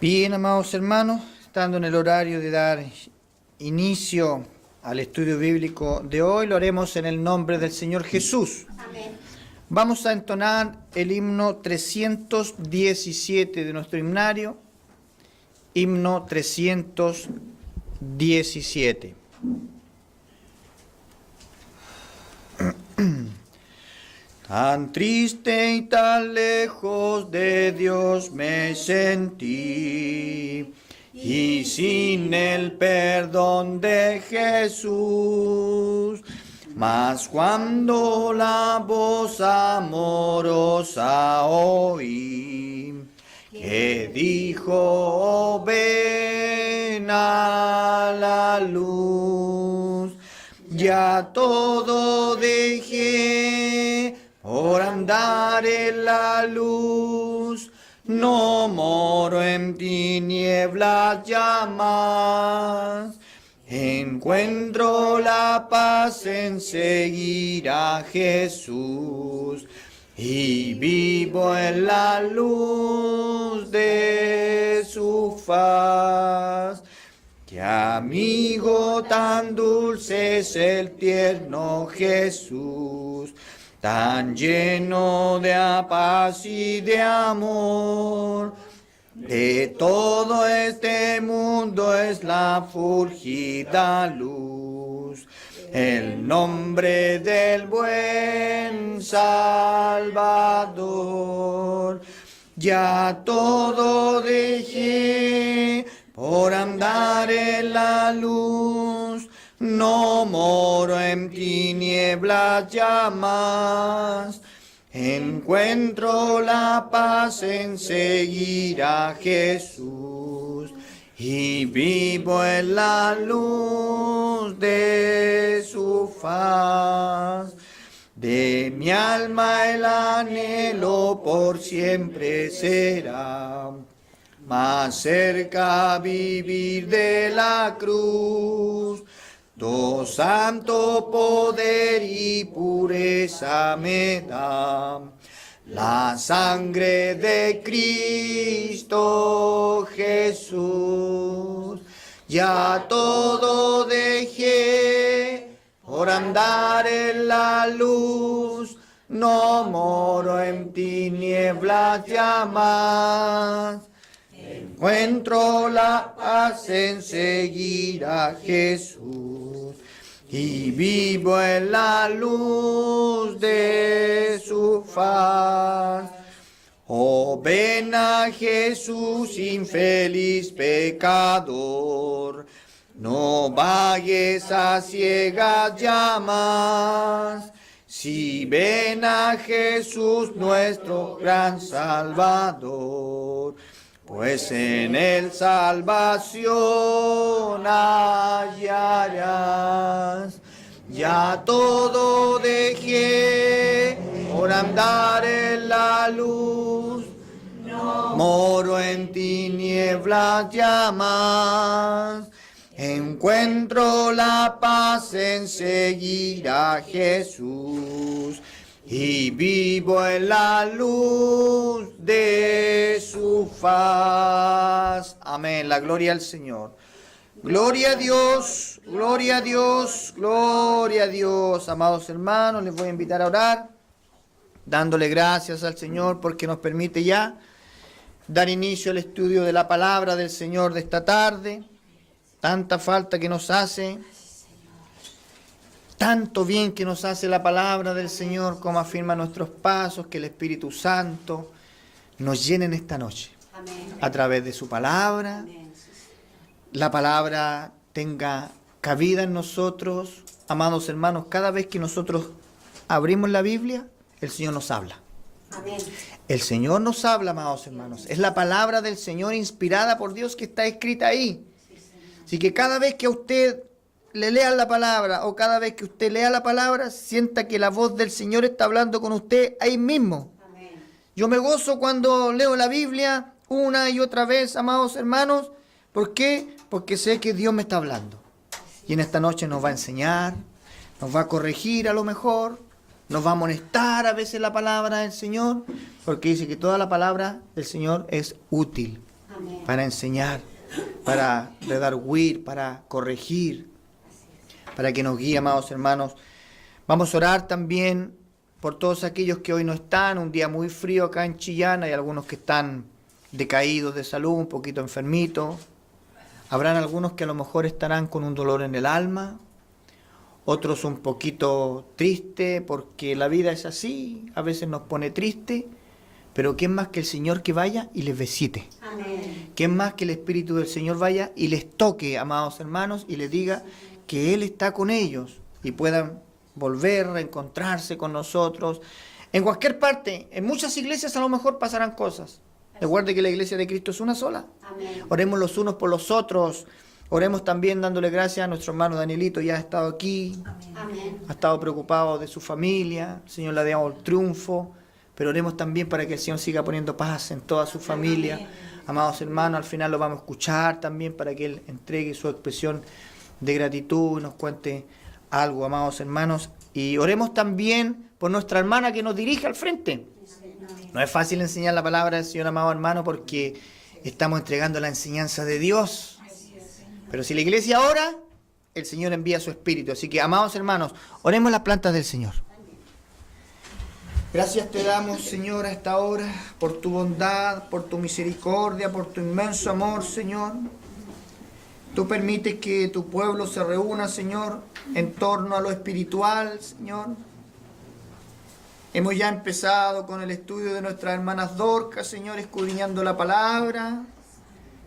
Bien, amados hermanos, estando en el horario de dar inicio al estudio bíblico de hoy, lo haremos en el nombre del Señor Jesús. Amén. Vamos a entonar el himno 317 de nuestro himnario, himno 317. Tan triste y tan lejos de Dios me sentí, y sin el perdón de Jesús. Mas cuando la voz amorosa oí, que dijo, "Oh, ven a la luz", ya todo dejé por andar en la luz. No moro en tinieblas ya más. Encuentro la paz en seguir a Jesús, y vivo en la luz de su faz. Qué amigo tan dulce es el tierno Jesús, tan lleno de paz y de amor. De todo este mundo es la fulgida luz, el nombre del buen Salvador. Ya todo dejé por andar en la luz, no moro en tinieblas ya más. Encuentro la paz en seguir a Jesús, y vivo en la luz de su faz. De mi alma el anhelo por siempre será, más cerca vivir de la cruz. Tu santo poder y pureza me da la sangre de Cristo Jesús. Ya todo dejé por andar en la luz, no moro en tinieblas ya más. Encuentro la paz en seguir a Jesús, y vivo en la luz de su faz. Oh, ven a Jesús, infeliz pecador, no vayas a ciegas ya más. Si ven a Jesús, nuestro gran Salvador, pues en él salvación hallarás. Ya todo dejé por andar en la luz, no moro en tinieblas ya más. Encuentro la paz en seguir a Jesús, y vivo en la luz de su faz. Amén. La gloria al Señor. Gloria a Dios, gloria a Dios, gloria a Dios. Amados hermanos, les voy a invitar a orar, dándole gracias al Señor porque nos permite ya dar inicio al estudio de la palabra del Señor de esta tarde. Tanta falta que nos hace, tanto bien que nos hace la palabra del Señor, como afirma nuestros pasos, que el Espíritu Santo nos llene en esta noche. Amén. A través de su palabra, Amén. la palabra tenga cabida en nosotros. Amados hermanos, cada vez que nosotros abrimos la Biblia, el Señor nos habla. Amén. El Señor nos habla, amados hermanos. Es la palabra del Señor inspirada por Dios que está escrita ahí. Así que cada vez que a usted le lean la palabra, o cada vez que usted lea la palabra, sienta que la voz del Señor está hablando con usted ahí mismo. Amén. Yo me gozo cuando leo la Biblia una y otra vez, amados hermanos. ¿Por qué? Porque sé que Dios me está hablando. Y en esta noche nos va a enseñar, nos va a corregir a lo mejor, nos va a amonestar a veces la palabra del Señor, porque dice que toda la palabra del Señor es útil para enseñar, para redarguir, para corregir, para que nos guíe, amados hermanos. Vamos a orar también por todos aquellos que hoy no están, un día muy frío acá en Chillán, hay algunos que están decaídos de salud, un poquito enfermitos. Habrán algunos que a lo mejor estarán con un dolor en el alma, otros un poquito tristes porque la vida es así, a veces nos pone triste, pero ¿quién más que el Señor que vaya y les visite? Amén. ¿Quién más que el Espíritu del Señor vaya y les toque, amados hermanos, y les diga que Él está con ellos y puedan volver, reencontrarse con nosotros? En cualquier parte, en muchas iglesias a lo mejor pasarán cosas. Recuerde que la iglesia de Cristo es una sola. Amén. Oremos los unos por los otros. Oremos también dándole gracias a nuestro hermano Danielito, ya ha estado aquí. Amén. Ha estado preocupado de su familia. El Señor le ha dado el triunfo. Pero oremos también para que el Señor siga poniendo paz en toda su familia. Amén. Amados hermanos, al final lo vamos a escuchar también para que Él entregue su expresión de gratitud y nos cuente algo, amados hermanos. Y oremos también por nuestra hermana que nos dirige al frente. No es fácil enseñar la palabra del Señor, amado hermano, porque estamos entregando la enseñanza de Dios. Pero si la iglesia ora, el Señor envía su Espíritu. Así que, amados hermanos, oremos las plantas del Señor. Gracias te damos, Señor, a esta hora, por tu bondad, por tu misericordia, por tu inmenso amor, Señor. Tú permites que tu pueblo se reúna, Señor, en torno a lo espiritual, Señor. Hemos ya empezado con el estudio de nuestras hermanas Dorcas, Señor, escudriñando la palabra.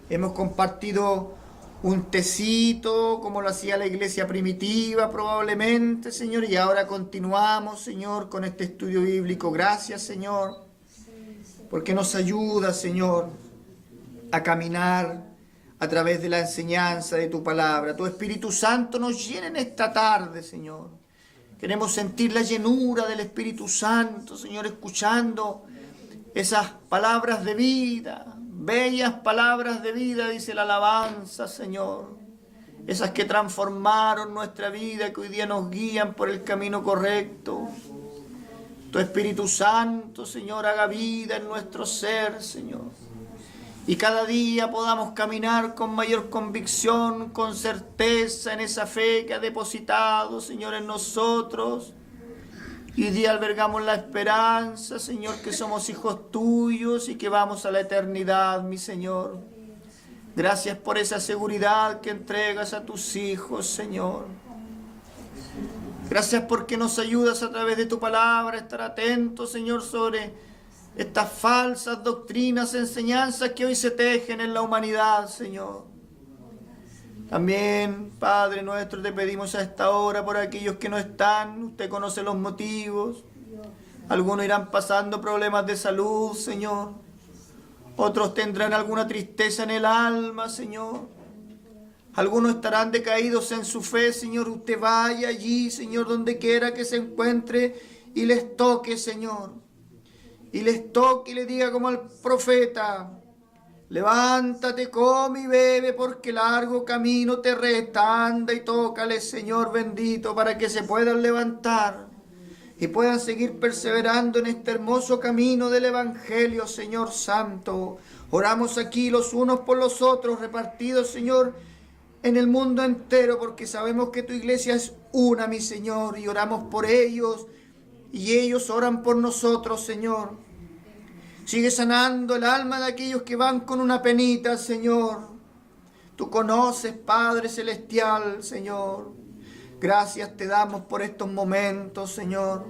Hemos compartido un tecito, como lo hacía la iglesia primitiva probablemente, Señor, y ahora continuamos, Señor, con este estudio bíblico. Gracias, Señor, porque nos ayuda, Señor, a caminar a través de la enseñanza de tu palabra. Tu Espíritu Santo nos llena en esta tarde, Señor. Queremos sentir la llenura del Espíritu Santo, Señor, escuchando esas palabras de vida, bellas palabras de vida, dice la alabanza, Señor. Esas que transformaron nuestra vida, que hoy día nos guían por el camino correcto. Tu Espíritu Santo, Señor, haga vida en nuestro ser, Señor. Y cada día podamos caminar con mayor convicción, con certeza en esa fe que ha depositado, Señor, en nosotros. Y hoy día albergamos la esperanza, Señor, que somos hijos tuyos y que vamos a la eternidad, mi Señor. Gracias por esa seguridad que entregas a tus hijos, Señor. Gracias porque nos ayudas a través de tu palabra a estar atentos, Señor, sobre estas falsas doctrinas, enseñanzas que hoy se tejen en la humanidad, Señor. También, Padre nuestro, te pedimos a esta hora por aquellos que no están. Usted conoce los motivos. Algunos irán pasando problemas de salud, Señor. Otros tendrán alguna tristeza en el alma, Señor. Algunos estarán decaídos en su fe, Señor. Usted vaya allí, Señor, donde quiera que se encuentre y les toque, Señor. Y les toque y le diga como al profeta: levántate, come y bebe, porque largo camino te resta. Anda y tócale, Señor bendito, para que se puedan levantar y puedan seguir perseverando en este hermoso camino del Evangelio, Señor Santo. Oramos aquí los unos por los otros, repartidos, Señor, en el mundo entero, porque sabemos que tu iglesia es una, mi Señor, y oramos por ellos. Y ellos oran por nosotros, Señor. Sigue sanando el alma de aquellos que van con una penita, Señor. Tú conoces, Padre Celestial, Señor. Gracias te damos por estos momentos, Señor.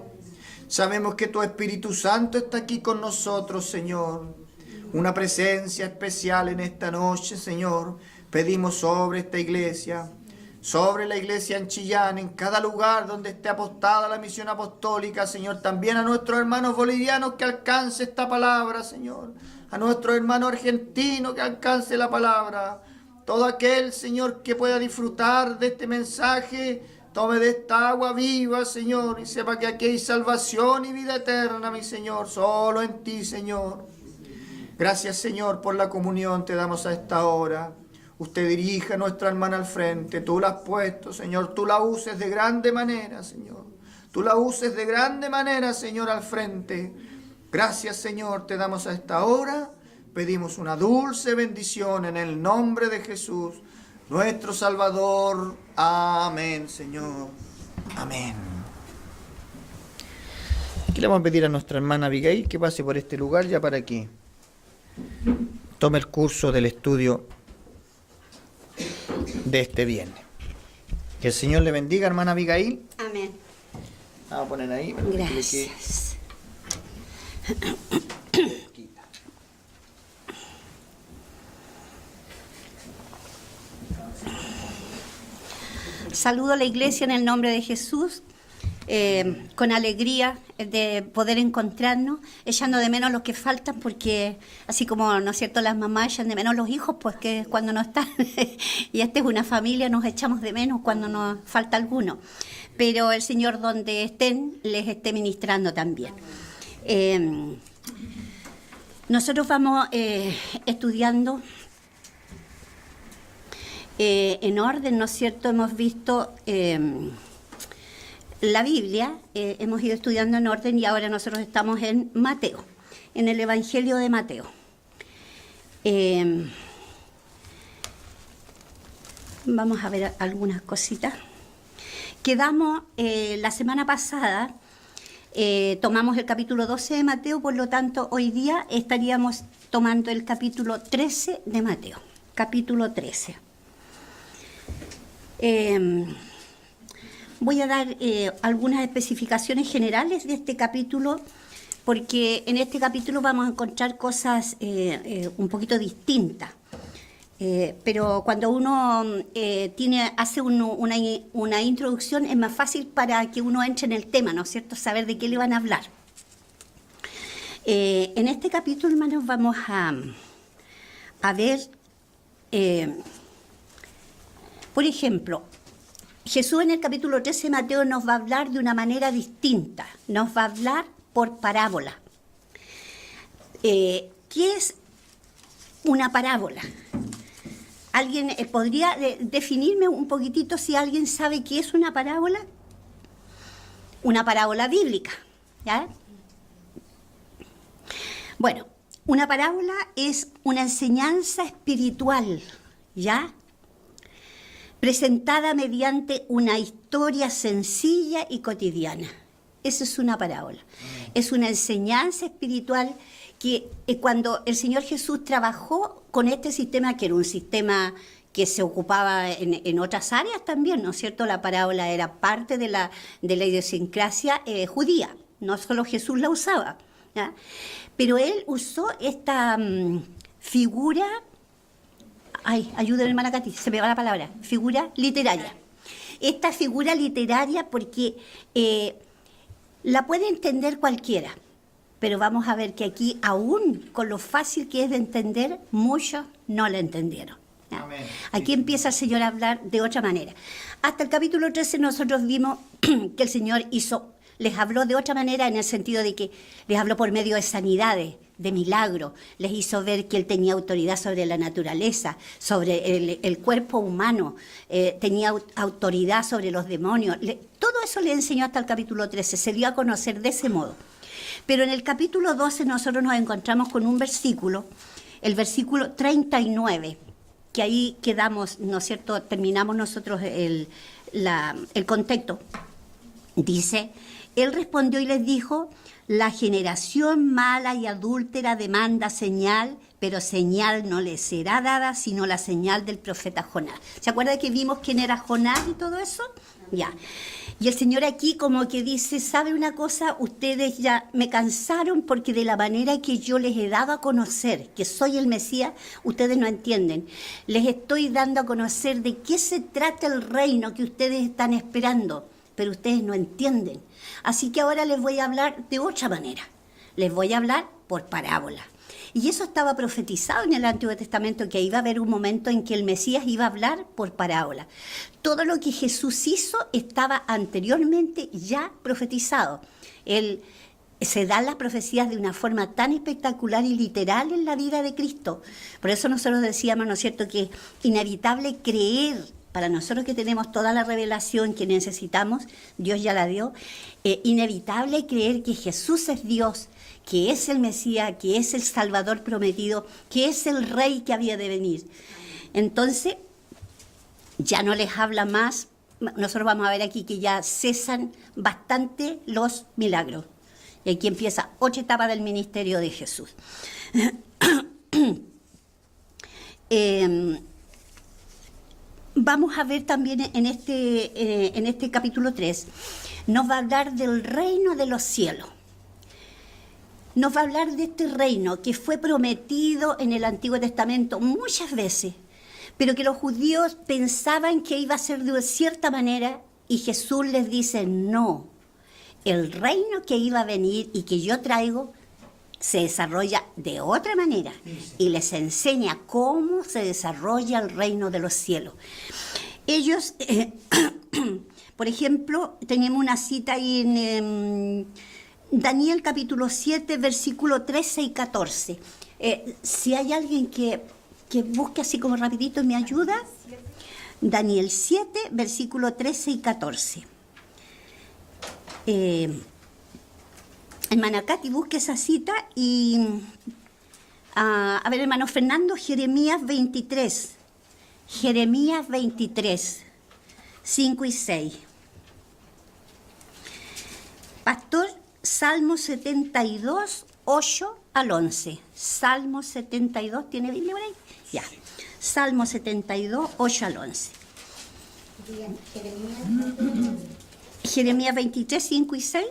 Sabemos que tu Espíritu Santo está aquí con nosotros, Señor. Una presencia especial en esta noche, Señor. Pedimos sobre esta iglesia, sobre la iglesia en Chillán, en cada lugar donde esté apostada la misión apostólica, Señor. También a nuestros hermanos bolivianos que alcance esta palabra, Señor. A nuestro hermano argentino que alcance la palabra. Todo aquel, Señor, que pueda disfrutar de este mensaje, tome de esta agua viva, Señor, y sepa que aquí hay salvación y vida eterna, mi Señor, solo en ti, Señor. Gracias, Señor, por la comunión te damos a esta hora. Usted dirige a nuestra hermana al frente. Tú la has puesto, Señor. Tú la uses de grande manera, Señor. Tú la uses de grande manera, Señor, al frente. Gracias, Señor, te damos a esta hora. pedimos una dulce bendición en el nombre de Jesús, nuestro Salvador. Amén, Señor. Amén. Aquí le vamos a pedir a nuestra hermana Abigail que pase por este lugar ya para que tome el curso del estudio de este viernes. Que el Señor le bendiga, hermana Abigail. Amén. Vamos a poner ahí. Gracias. Saludo a la iglesia en el nombre de Jesús, con alegría de poder encontrarnos, echando de menos los que faltan, porque así como, ¿no es cierto?, las mamás echan de menos los hijos, pues que cuando no están, y esta es una familia, nos echamos de menos cuando nos falta alguno. Pero el Señor, donde estén, les esté ministrando también. Nosotros vamos estudiando en orden, ¿no es cierto? Hemos visto la Biblia, hemos ido estudiando en orden y ahora nosotros estamos en Mateo, en el Evangelio de Mateo. Vamos a ver algunas cositas. Quedamos la semana pasada, tomamos el capítulo 12 de Mateo, por lo tanto hoy día estaríamos tomando el capítulo 13 de Mateo, capítulo 13. Voy a dar algunas especificaciones generales de este capítulo, porque en este capítulo vamos a encontrar cosas un poquito distintas. Pero cuando uno hace una introducción es más fácil para que uno entre en el tema, ¿no es cierto?, saber de qué le van a hablar. En este capítulo, hermanos, vamos a ver, por ejemplo, Jesús en el capítulo 13 de Mateo nos va a hablar de una manera distinta, nos va a hablar por parábola. ¿Qué es una parábola? ¿Alguien podría definirme un poquitito si alguien sabe qué es una parábola? Una parábola bíblica, ¿ya? Bueno, una parábola es una enseñanza espiritual, ¿ya?, presentada mediante una historia sencilla y cotidiana. Eso es una parábola. Es una enseñanza espiritual que cuando el Señor Jesús trabajó con este sistema, que era un sistema que se ocupaba en otras áreas también, ¿no es cierto? La parábola era parte de la idiosincrasia judía, no solo Jesús la usaba, ¿ya? Pero él usó esta figura, ayúdenme, hermana Katy, se me va la palabra, figura literaria. Esta figura literaria porque la puede entender cualquiera, pero vamos a ver que aquí, aún con lo fácil que es de entender, muchos no la entendieron. Aquí empieza el Señor a hablar de otra manera. Hasta el capítulo 13 nosotros vimos que el Señor les habló de otra manera, en el sentido de que les habló por medio de sanidades, de milagros, les hizo ver que Él tenía autoridad sobre la naturaleza, sobre el cuerpo humano, tenía autoridad sobre los demonios. Todo eso le enseñó hasta el capítulo 13, se dio a conocer de ese modo. Pero en el capítulo 12 nosotros nos encontramos con un versículo, el versículo 39, que ahí quedamos, ¿no es cierto?, terminamos nosotros el contexto. Dice: Él respondió y les dijo: la generación mala y adúltera demanda señal, pero señal no le será dada sino la señal del profeta Jonás. ¿Se acuerda que vimos quién era Jonás y todo eso? Ya. Y el Señor aquí como que dice: ¿sabe una cosa? Ustedes ya me cansaron porque de la manera que yo les he dado a conocer que soy el Mesías, ustedes no entienden. Les estoy dando a conocer de qué se trata el reino que ustedes están esperando, pero ustedes no entienden. Así que ahora les voy a hablar de otra manera. Les voy a hablar por parábola. Y eso estaba profetizado en el Antiguo Testamento, que iba a haber un momento en que el Mesías iba a hablar por parábola. Todo lo que Jesús hizo estaba anteriormente ya profetizado. Se dan las profecías de una forma tan espectacular y literal en la vida de Cristo. Por eso nosotros decíamos, ¿no es cierto?, que es inevitable creer para nosotros que tenemos toda la revelación que necesitamos, Dios ya la dio, inevitable creer que Jesús es Dios, que es el Mesías, que es el Salvador prometido, que es el Rey que había de venir. Entonces, ya no les habla más. Nosotros vamos a ver aquí que ya cesan bastante los milagros. Y aquí empieza otra etapa del ministerio de Jesús. Vamos a ver también en este capítulo 3, nos va a hablar del reino de los cielos. Nos va a hablar de este reino que fue prometido en el Antiguo Testamento muchas veces, pero que los judíos pensaban que iba a ser de cierta manera, y Jesús les dice, no, el reino que iba a venir y que yo traigo se desarrolla de otra manera, y les enseña cómo se desarrolla el reino de los cielos. Ellos, por ejemplo, tenemos una cita ahí en Daniel capítulo 7, versículo 13 y 14. Si hay alguien que busque así como rapidito y me ayuda. Daniel 7, versículo 13 y 14. Hermana Katy, busque esa cita y... a ver, hermano Fernando, Jeremías 23. Jeremías 23, 5 y 6. Pastor, Salmo 72, 8 al 11. Salmo 72, ¿tiene Biblia por ahí? Ya. Salmo 72, 8 al 11. Bien, Jeremías 23, 5 y 6.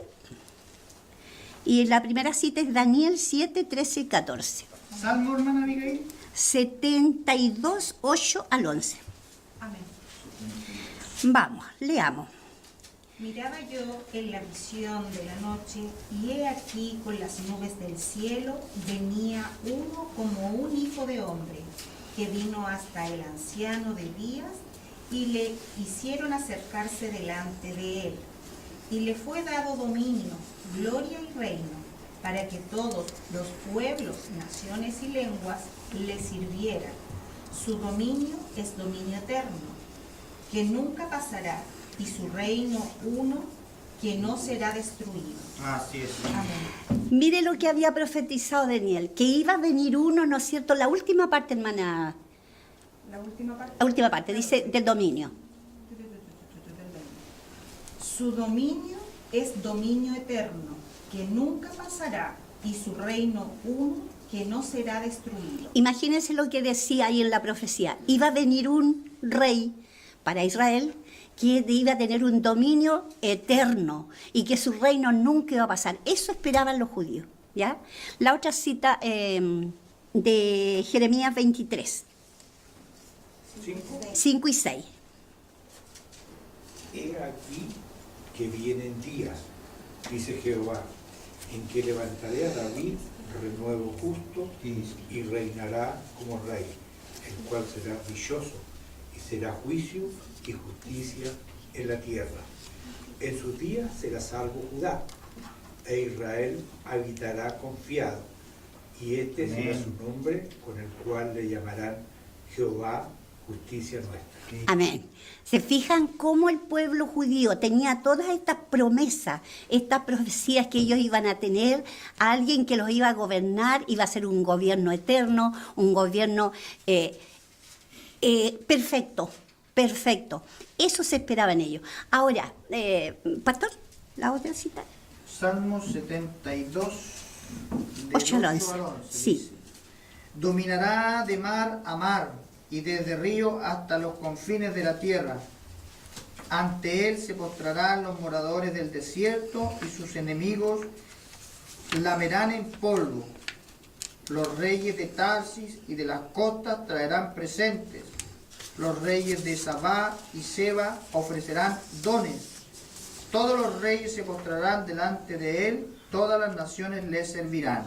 Y la primera cita es Daniel 7, 13 y 14. Salmo, hermana Abigail. 72, 8 al 11. amén. Vamos, leamos. Miraba yo en la visión de la noche, y he aquí con las nubes del cielo venía uno como un hijo de hombre, que vino hasta el anciano de días, y le hicieron acercarse delante de él. Y le fue dado dominio, gloria y reino, para que todos los pueblos, naciones y lenguas le sirvieran. Su dominio es dominio eterno, que nunca pasará, y su reino uno, que no será destruido. Así es. Amén. Mire lo que había profetizado Daniel, que iba a venir uno, ¿no es cierto? La última parte, hermana, La última parte. la última parte, dice del dominio. Su dominio es dominio eterno, que nunca pasará, y su reino uno, que no será destruido. Imagínense lo que decía ahí en la profecía. Iba a venir un rey para Israel que iba a tener un dominio eterno y que su reino nunca iba a pasar. Eso esperaban los judíos, ¿ya? La otra cita de Jeremías 23, 5 y 6. He aquí que vienen días, dice Jehová, en que levantaré a David renuevo justo y reinará como rey, el cual será dichoso y será juicio y justicia en la tierra. En sus días será salvo Judá, e Israel habitará confiado, y este será su nombre con el cual le llamarán Jehová, justicia nuestra. Amén. ¿Se fijan cómo el pueblo judío tenía todas estas promesas, estas profecías que ellos iban a tener, a alguien que los iba a gobernar, iba a ser un gobierno eterno, un gobierno perfecto, perfecto. Eso se esperaba en ellos. Ahora, pastor, la otra cita. Salmo 72, de 8 al 11. Sí. dice, dominará de mar a mar, y desde río hasta los confines de la tierra. Ante él se postrarán los moradores del desierto, y sus enemigos lamerán en polvo. Los reyes de Tarsis y de las costas traerán presentes. Los reyes de Sabá y Seba ofrecerán dones. Todos los reyes se postrarán delante de él, todas las naciones le servirán.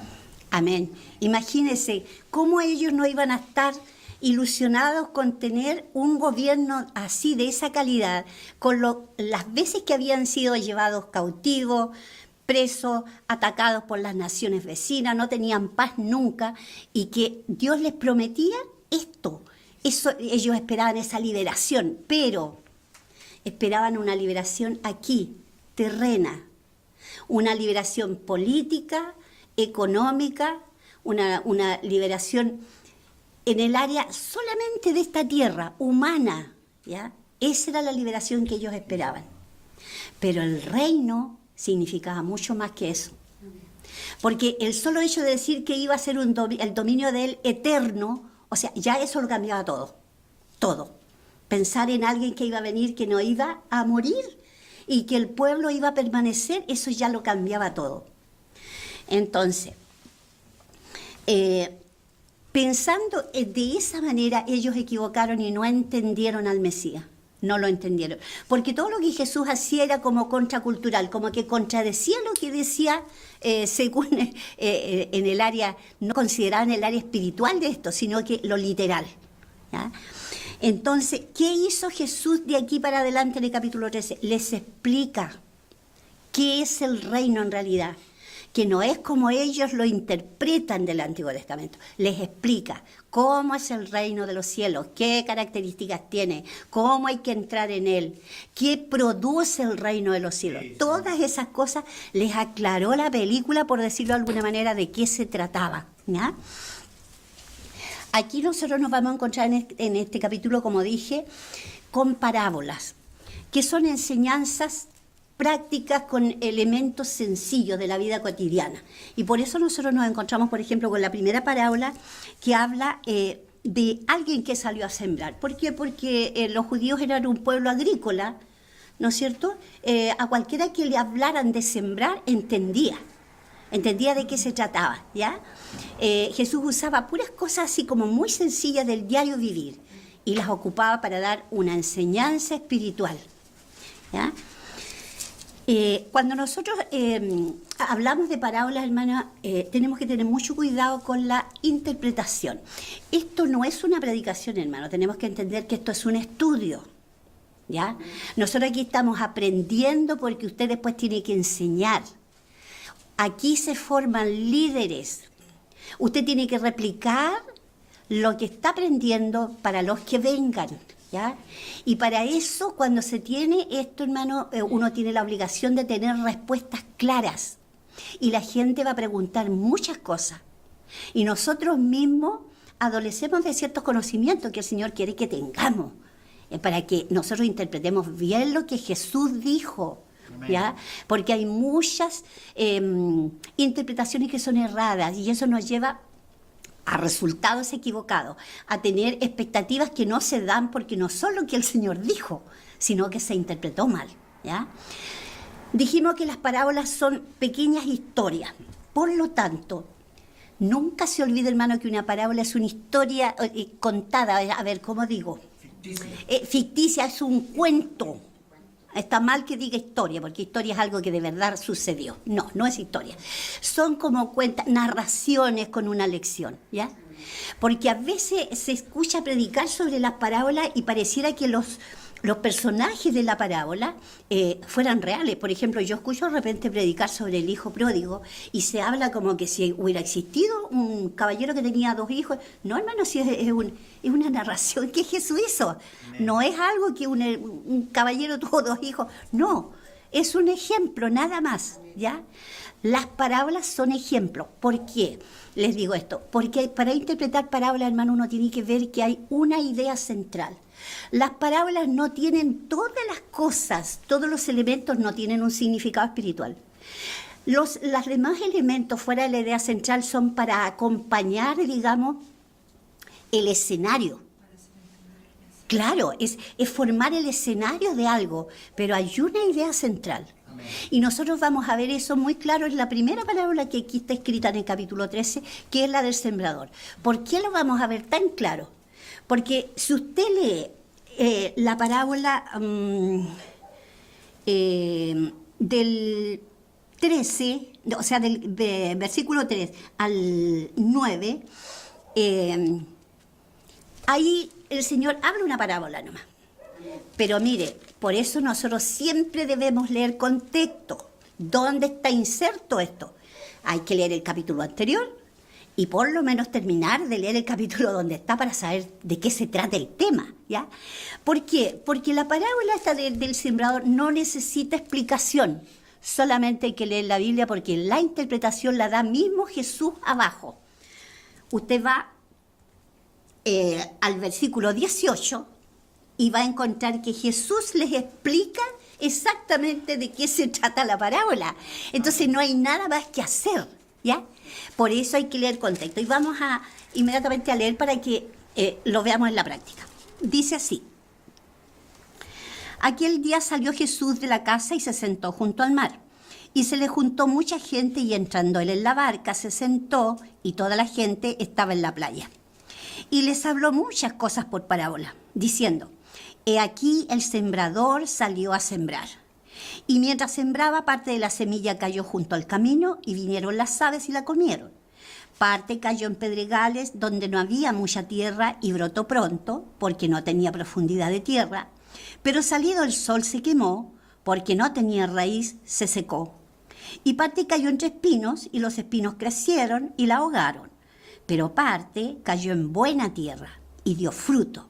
Amén. Imagínense cómo ellos no iban a estar ilusionados con tener un gobierno así, de esa calidad, con las veces que habían sido llevados cautivos, presos, atacados por las naciones vecinas, no tenían paz nunca, y que Dios les prometía esto, Eso, ellos esperaban esa liberación, pero esperaban una liberación aquí, terrena, una liberación política, económica, una liberación en el área solamente de esta tierra, humana, ¿ya? Esa era la liberación que ellos esperaban. Pero el reino significaba mucho más que eso. Porque el solo hecho de decir que iba a ser el dominio de él eterno, o sea, ya eso lo cambiaba todo, todo. Pensar en alguien que iba a venir, que no iba a morir y que el pueblo iba a permanecer, eso ya lo cambiaba todo. Entonces, pensando de esa manera, ellos equivocaron y no entendieron al Mesías. No lo entendieron. Porque todo lo que Jesús hacía era como contracultural, como que contradecía lo que decía según en el área, no consideraban el área espiritual de esto, sino que lo literal. ¿Ya? Entonces, ¿qué hizo Jesús de aquí para adelante en el capítulo 13? Les explica qué es el reino en realidad, que no es como ellos lo interpretan del Antiguo Testamento. Les explica cómo es el reino de los cielos, qué características tiene, cómo hay que entrar en él, qué produce el reino de los cielos. Todas esas cosas les aclaró la película, por decirlo de alguna manera, de qué se trataba, ¿ya? Aquí nosotros nos vamos a encontrar en este capítulo, como dije, con parábolas, que son enseñanzas prácticas con elementos sencillos de la vida cotidiana. Y por eso nosotros nos encontramos, por ejemplo, con la primera parábola que habla de alguien que salió a sembrar. ¿Por qué? Porque los judíos eran un pueblo agrícola, ¿no es cierto? A cualquiera que le hablaran de sembrar, entendía de qué se trataba, ¿ya? Jesús usaba puras cosas así como muy sencillas del diario vivir y las ocupaba para dar una enseñanza espiritual, ¿ya? Cuando nosotros hablamos de parábolas, hermana, tenemos que tener mucho cuidado con la interpretación. Esto no es una predicación, hermano, tenemos que entender que esto es un estudio, ¿ya? Nosotros aquí estamos aprendiendo porque usted después tiene que enseñar. Aquí se forman líderes. Usted tiene que replicar lo que está aprendiendo para los que vengan, ¿ya? Y para eso, cuando se tiene esto, hermano, uno tiene la obligación de tener respuestas claras. Y la gente va a preguntar muchas cosas. Y nosotros mismos adolecemos de ciertos conocimientos que el Señor quiere que tengamos, para que nosotros interpretemos bien lo que Jesús dijo, ¿ya? Porque hay muchas interpretaciones que son erradas y eso nos lleva a resultados equivocados, a tener expectativas que no se dan porque no son lo que el Señor dijo, sino que se interpretó mal, ¿ya? Dijimos que las parábolas son pequeñas historias, por lo tanto, nunca se olvide, hermano, que una parábola es una historia contada, a ver, ¿cómo digo? Ficticia, es un cuento. Está mal que diga historia, porque historia es algo que de verdad sucedió. No, no es historia. Son como cuentas, narraciones con una lección, ¿ya? Porque a veces se escucha predicar sobre las parábolas y pareciera que los personajes de la parábola fueran reales. Por ejemplo, yo escucho de repente predicar sobre el hijo pródigo y se habla como que si hubiera existido un caballero que tenía 2 hijos. No, hermano, si es una narración que Jesús hizo. No es algo que un caballero tuvo 2 hijos. No, es un ejemplo, nada más, ¿ya? Las parábolas son ejemplos. ¿Por qué les digo esto? Porque para interpretar parábolas, hermano, uno tiene que ver que hay una idea central. Las parábolas no tienen todas las cosas, todos los elementos no tienen un significado espiritual. Los demás elementos fuera de la idea central son para acompañar, digamos, el escenario. Claro, es formar el escenario de algo, pero hay una idea central. Amén. Y nosotros vamos a ver eso muy claro en la primera parábola que aquí está escrita en el capítulo 13, que es la del sembrador. ¿Por qué lo vamos a ver tan claro? Porque si usted lee la parábola del 13, o sea, del versículo 3 al 9, ahí el Señor habla una parábola nomás. Pero mire, por eso nosotros siempre debemos leer contexto. ¿Dónde está inserto esto? Hay que leer el capítulo anterior y por lo menos terminar de leer el capítulo donde está para saber de qué se trata el tema, ¿ya? ¿Por qué? Porque la parábola esta del sembrador no necesita explicación, solamente hay que leer la Biblia porque la interpretación la da mismo Jesús abajo. Usted va al versículo 18 y va a encontrar que Jesús les explica exactamente de qué se trata la parábola. Entonces no hay nada más que hacer, ¿ya? Por eso hay que leer contexto. Y vamos inmediatamente a leer para que lo veamos en la práctica. Dice así: aquel día salió Jesús de la casa y se sentó junto al mar. Y se le juntó mucha gente y entrando él en la barca se sentó y toda la gente estaba en la playa. Y les habló muchas cosas por parábola, diciendo: he aquí el sembrador salió a sembrar. Y mientras sembraba, parte de la semilla cayó junto al camino y vinieron las aves y la comieron. Parte cayó en pedregales donde no había mucha tierra y brotó pronto porque no tenía profundidad de tierra. Pero salido el sol se quemó porque no tenía raíz, se secó. Y parte cayó entre espinos y los espinos crecieron y la ahogaron. Pero parte cayó en buena tierra y dio fruto,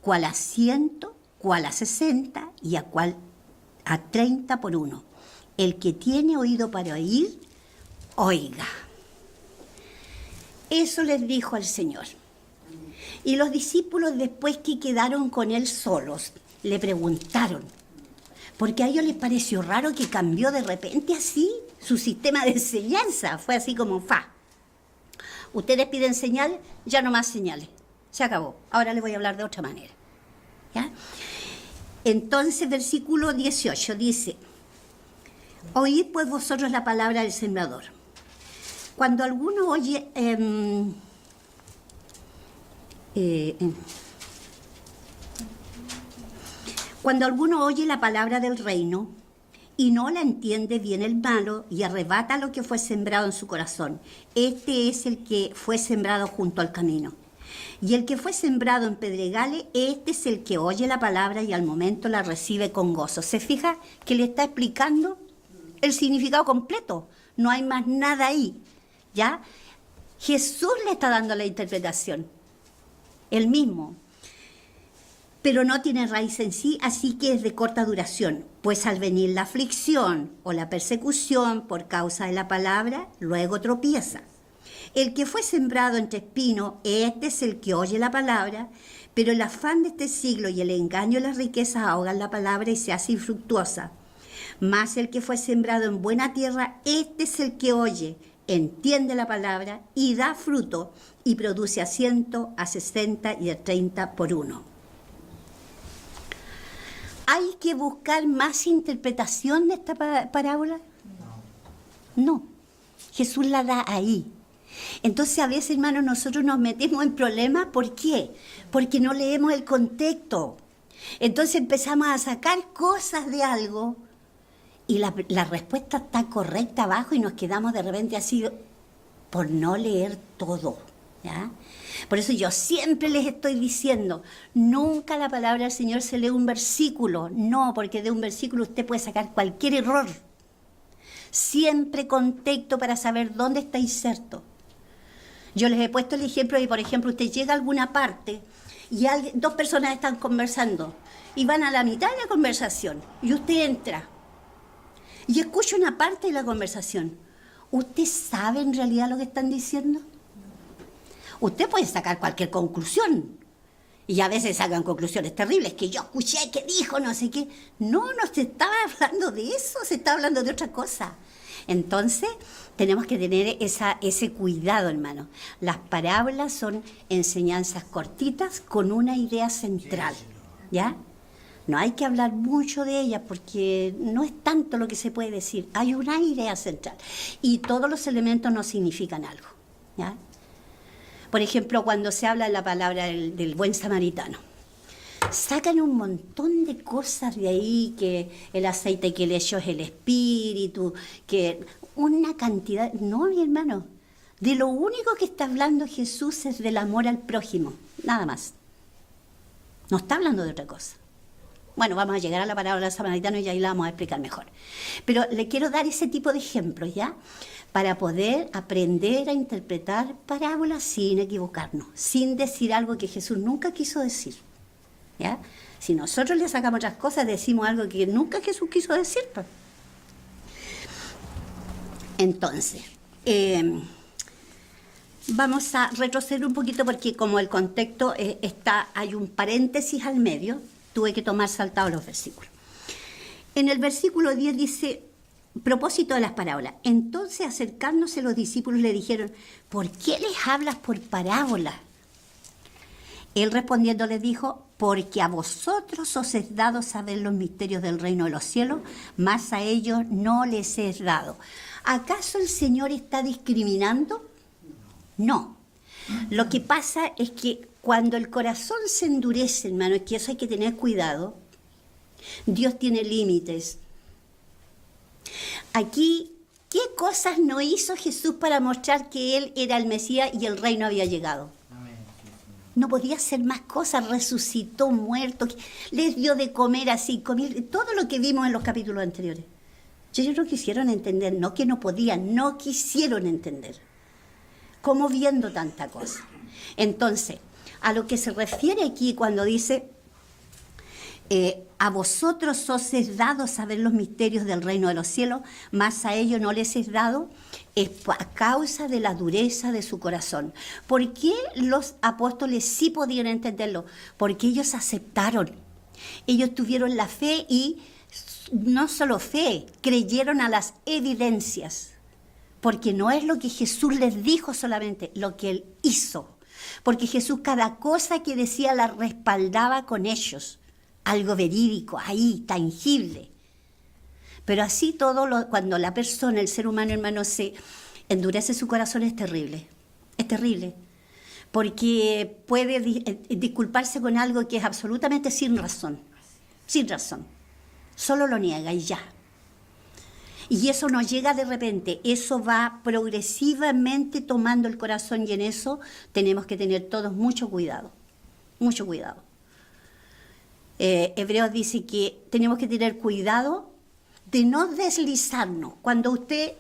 cual a 100, cual a 60 y a cual a 30 por uno. El que tiene oído para oír, oiga. Eso les dijo el Señor. Y los discípulos, después que quedaron con él solos, le preguntaron, porque a ellos les pareció raro que cambió de repente así su sistema de enseñanza. Fue así como, ustedes piden señal, ya no más señales. Se acabó. Ahora les voy a hablar de otra manera. ¿Ya? Entonces, versículo 18 dice: oíd pues vosotros la palabra del sembrador. Cuando alguno oye... cuando alguno oye la palabra del reino y no la entiende, viene el malo y arrebata lo que fue sembrado en su corazón. Este es el que fue sembrado junto al camino. Y el que fue sembrado en pedregales, este es el que oye la palabra y al momento la recibe con gozo. ¿Se fija que le está explicando el significado completo? No hay más nada ahí, ¿ya? Jesús le está dando la interpretación, él mismo. Pero no tiene raíz en sí, así que es de corta duración, pues al venir la aflicción o la persecución por causa de la palabra, luego tropieza. El que fue sembrado entre espinos, este es el que oye la palabra, pero el afán de este siglo y el engaño de las riquezas ahogan la palabra y se hace infructuosa. Mas el que fue sembrado en buena tierra, este es el que oye, entiende la palabra y da fruto y produce a 100, a 60 y a 30 por uno. ¿Hay que buscar más interpretación de esta parábola? No. Jesús la da ahí. Entonces a veces, hermanos, nosotros nos metemos en problemas. ¿Por qué? Porque no leemos el contexto. Entonces empezamos a sacar cosas de algo y la respuesta está correcta abajo y nos quedamos de repente así por no leer todo, ¿ya? Por eso yo siempre les estoy diciendo, nunca la palabra del Señor se lee un versículo. No, porque de un versículo usted puede sacar cualquier error. Siempre contexto para saber dónde está inserto. Yo les he puesto el ejemplo de, por ejemplo, usted llega a alguna parte y dos personas están conversando y van a la mitad de la conversación y usted entra y escucha una parte de la conversación. ¿Usted sabe en realidad lo que están diciendo? Usted puede sacar cualquier conclusión y a veces sacan conclusiones terribles, que yo escuché, que dijo, no sé qué. No se estaba hablando de eso, se estaba hablando de otra cosa. Entonces, tenemos que tener ese cuidado, hermano. Las parábolas son enseñanzas cortitas con una idea central, ¿ya? No hay que hablar mucho de ellas porque no es tanto lo que se puede decir. Hay una idea central y todos los elementos no significan algo, ¿ya? Por ejemplo, cuando se habla de la palabra del buen samaritano, sacan un montón de cosas de ahí, que el aceite que le echó es el espíritu, que una cantidad... No, mi hermano, de lo único que está hablando Jesús es del amor al prójimo, nada más. No está hablando de otra cosa. Bueno, vamos a llegar a la parábola del samaritano y ahí la vamos a explicar mejor. Pero le quiero dar ese tipo de ejemplos, ¿ya? Para poder aprender a interpretar parábolas sin equivocarnos, sin decir algo que Jesús nunca quiso decir, ¿ya? Si nosotros le sacamos otras cosas, decimos algo que nunca Jesús quiso decir, pues. Entonces, vamos a retroceder un poquito porque como el contexto hay un paréntesis al medio, tuve que tomar saltados los versículos. En el versículo 10 dice, propósito de las parábolas. Entonces acercándose los discípulos le dijeron, ¿por qué les hablas por parábolas? Él respondiendo les dijo, porque a vosotros os es dado saber los misterios del reino de los cielos, mas a ellos no les es dado. ¿Acaso el Señor está discriminando? No. Lo que pasa es que cuando el corazón se endurece, hermano, es que eso hay que tener cuidado. Dios tiene límites. Aquí, ¿qué cosas no hizo Jesús para mostrar que Él era el Mesías y el reino había llegado? No podía hacer más cosas, resucitó muertos, les dio de comer así, todo lo que vimos en los capítulos anteriores. Ellos no quisieron entender, no que no podían, no quisieron entender. ¿Cómo viendo tanta cosa? Entonces, a lo que se refiere aquí cuando dice, a vosotros os es dado saber los misterios del reino de los cielos, mas a ellos no les es dado, es a causa de la dureza de su corazón. ¿Por qué los apóstoles sí podían entenderlo? Porque ellos aceptaron, ellos tuvieron la fe y no solo fe, creyeron a las evidencias, porque no es lo que Jesús les dijo solamente, lo que Él hizo, porque Jesús cada cosa que decía la respaldaba con ellos, algo verídico, ahí, tangible. Pero así cuando la persona, el ser humano, hermano, se endurece su corazón, es terrible, porque puede disculparse con algo que es absolutamente sin razón, solo lo niega y ya. Y eso no llega de repente, eso va progresivamente tomando el corazón y en eso tenemos que tener todos mucho cuidado, mucho cuidado. Hebreos dice que tenemos que tener cuidado de no deslizarnos. Cuando usted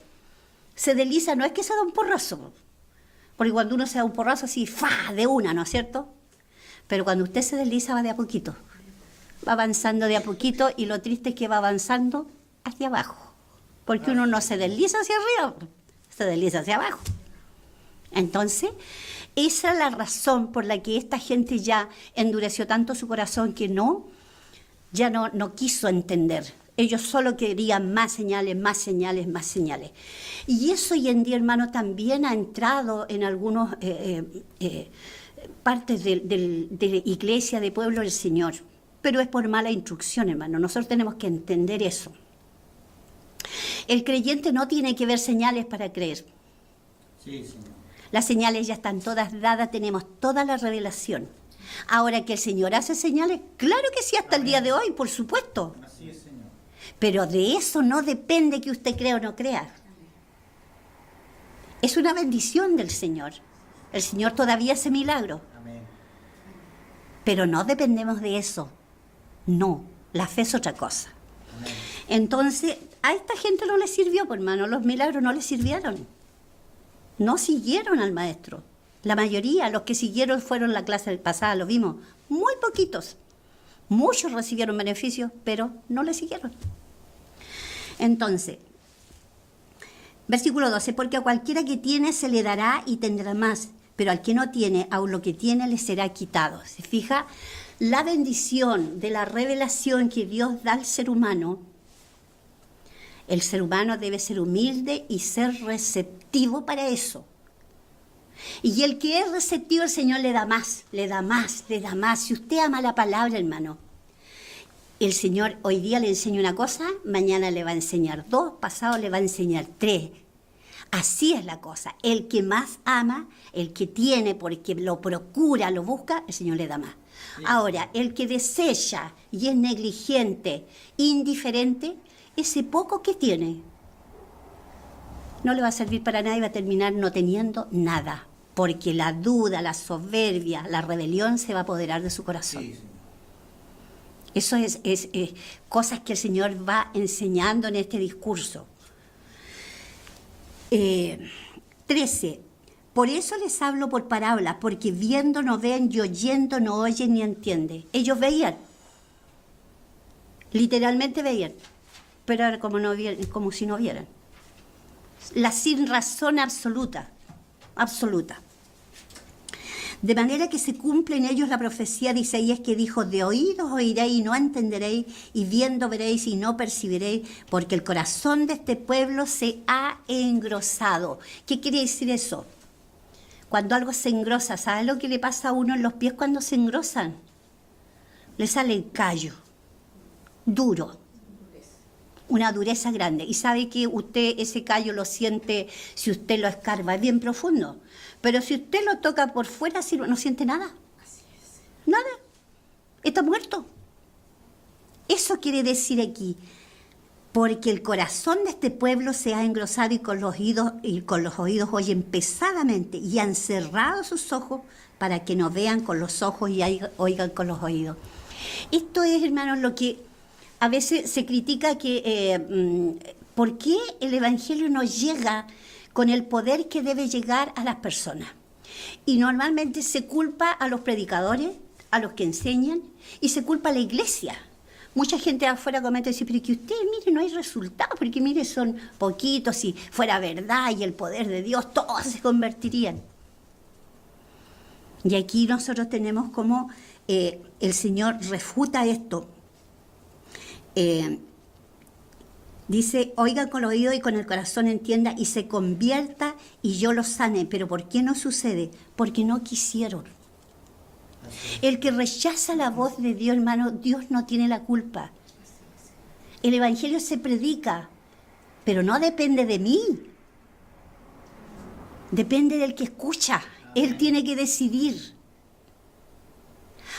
se desliza, no es que se da un porrazo, porque cuando uno se da un porrazo así, ¡fa!, de una, ¿no es cierto? Pero cuando usted se desliza va de a poquito, va avanzando de a poquito y lo triste es que va avanzando hacia abajo, porque uno no se desliza hacia arriba, se desliza hacia abajo. Entonces, esa es la razón por la que esta gente ya endureció tanto su corazón que ya no quiso entender. Ellos solo querían más señales, más señales, más señales. Y eso hoy en día, hermano, también ha entrado en algunas partes de iglesia, de pueblo del Señor. Pero es por mala instrucción, hermano. Nosotros tenemos que entender eso. El creyente no tiene que ver señales para creer. Sí, Señor. Las señales ya están todas dadas, tenemos toda la revelación. Ahora que el Señor hace señales, claro que sí, hasta el día de hoy, por supuesto. Así es, Señor. Pero de eso no depende que usted crea o no crea. Es una bendición del Señor. El Señor todavía hace milagros. Amén. Pero no dependemos de eso. No, la fe es otra cosa. Amén. Entonces, a esta gente no le sirvió, pues, hermano, los milagros no les sirvieron. No siguieron al maestro. La mayoría, los que siguieron fueron la clase pasada, lo vimos, muy poquitos. Muchos recibieron beneficios, pero no le siguieron. Entonces, versículo 12, porque a cualquiera que tiene se le dará y tendrá más, pero al que no tiene, aun lo que tiene le será quitado. ¿Se fija? La bendición de la revelación que Dios da al ser humano, el ser humano debe ser humilde y ser receptivo para eso. Y el que es receptivo, el Señor le da más, le da más, le da más. Si usted ama la palabra, hermano, el Señor hoy día le enseña una cosa, mañana le va a enseñar 2, pasado le va a enseñar 3. Así es la cosa. El que más ama, el que tiene porque lo procura, lo busca, el Señor le da más. Sí. Ahora, el que desecha y es negligente, indiferente, ese poco que tiene no le va a servir para nada y va a terminar no teniendo nada, porque la duda, la soberbia, la rebelión se va a apoderar de su corazón. Sí, sí. Eso es cosas que el Señor va enseñando en este discurso. 13. Por eso les hablo por parábolas, porque viendo no ven y oyendo no oyen ni entienden. Ellos veían, literalmente veían, pero era como si no vieran. La sin razón absoluta, absoluta. De manera que se cumple en ellos la profecía de Isaías que dijo: de oídos oiréis y no entenderéis, y viendo veréis y no percibiréis, porque el corazón de este pueblo se ha engrosado. ¿Qué quiere decir eso? Cuando algo se engrosa, ¿sabes lo que le pasa a uno en los pies cuando se engrosan? Le sale el callo, duro, una dureza grande. Y sabe que usted ese callo lo siente si usted lo escarba, es bien profundo. Pero si usted lo toca por fuera, no siente nada. Nada. Está muerto. Eso quiere decir aquí. Porque el corazón de este pueblo se ha engrosado y con los oídos oyen pesadamente y han cerrado sus ojos para que no vean con los ojos y oigan con los oídos. Esto es, hermanos, lo que a veces se critica que ¿por qué el Evangelio no llega con el poder que debe llegar a las personas? Y normalmente se culpa a los predicadores, a los que enseñan, y se culpa a la iglesia. Mucha gente afuera comenta y dice: pero que usted, mire, no hay resultados, porque mire, son poquitos, si fuera verdad y el poder de Dios, todos se convertirían. Y aquí nosotros tenemos como el Señor refuta esto. Dice: oigan con el oído y con el corazón entienda y se convierta y yo los sane. ¿Pero por qué no sucede? Porque no quisieron. El que rechaza la voz de Dios, hermano, Dios no tiene la culpa. El Evangelio se predica, pero no depende de mí. Depende del que escucha. Él tiene que decidir.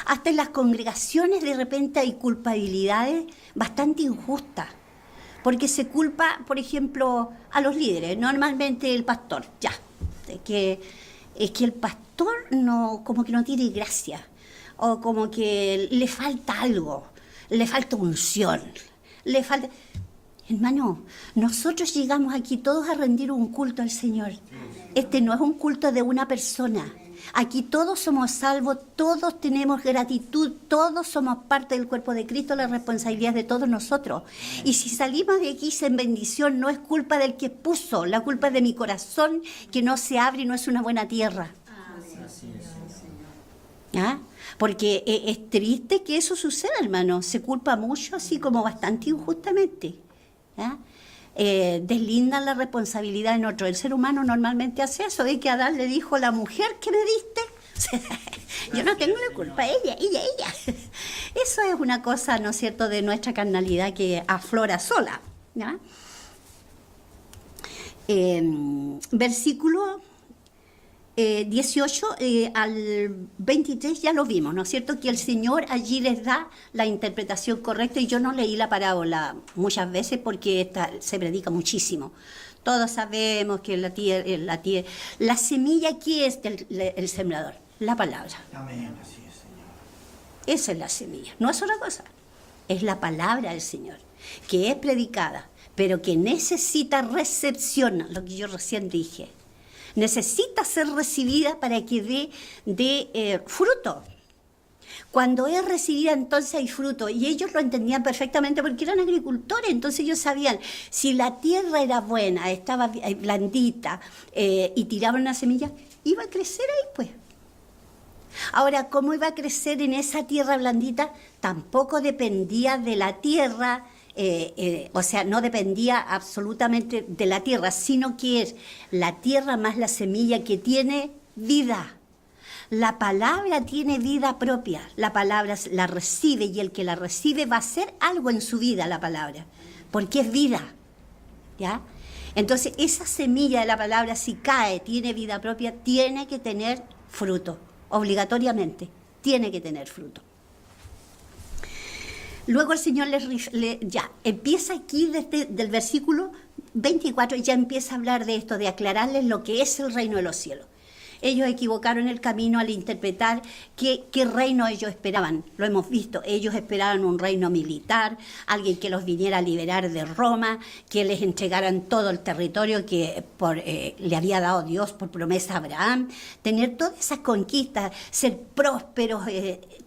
Hasta en las congregaciones de repente hay culpabilidades bastante injustas. Porque se culpa, por ejemplo, a los líderes, normalmente el pastor, es que el pastor como que no tiene gracia, o como que le falta algo, le falta unción, le falta... Hermano, nosotros llegamos aquí todos a rendir un culto al Señor. Este no es un culto de una persona. Aquí todos somos salvos, todos tenemos gratitud, todos somos parte del cuerpo de Cristo, la responsabilidad de todos nosotros. Y si salimos de aquí sin bendición, no es culpa del que puso, la culpa es de mi corazón que no se abre y no es una buena tierra. ¿Ah? Porque es triste que eso suceda, hermano. Se culpa mucho, así como bastante injustamente. ¿Ah? Deslindan la responsabilidad en otro. El ser humano normalmente hace eso, de que Adán le dijo: la mujer que me diste, yo no tengo la culpa, ella. Eso es una cosa, ¿no es cierto?, de nuestra carnalidad que aflora sola. ¿Ya? Versículo 18 al 23 ya lo vimos, ¿no es cierto?, que el Señor allí les da la interpretación correcta, y yo no leí la parábola muchas veces porque se predica muchísimo. Todos sabemos que la semilla, ¿qué es el sembrador? La palabra. Amén, así es, Señor. Esa es la semilla, no es otra cosa. Es la palabra del Señor, que es predicada, pero que necesita recepción, lo que yo recién dije. Necesita ser recibida para que dé fruto. Cuando es recibida, entonces hay fruto. Y ellos lo entendían perfectamente porque eran agricultores. Entonces ellos sabían, si la tierra era buena, estaba blandita, y tiraban una semilla, iba a crecer ahí, pues. Ahora, ¿cómo iba a crecer en esa tierra blandita? Tampoco dependía de la tierra. O sea, no dependía absolutamente de la tierra, sino que es la tierra más la semilla que tiene vida. La palabra tiene vida propia, la palabra la recibe, y el que la recibe va a hacer algo en su vida, la palabra, porque es vida, ¿ya? Entonces, esa semilla de la palabra, si cae, tiene vida propia, tiene que tener fruto, obligatoriamente, tiene que tener fruto. Luego el Señor ya empieza aquí desde el versículo 24, ya empieza a hablar de esto, de aclararles lo que es el reino de los cielos. Ellos equivocaron el camino al interpretar qué reino ellos esperaban. Lo hemos visto, ellos esperaban un reino militar, alguien que los viniera a liberar de Roma, que les entregaran todo el territorio que le había dado Dios por promesa a Abraham, tener todas esas conquistas, ser prósperos,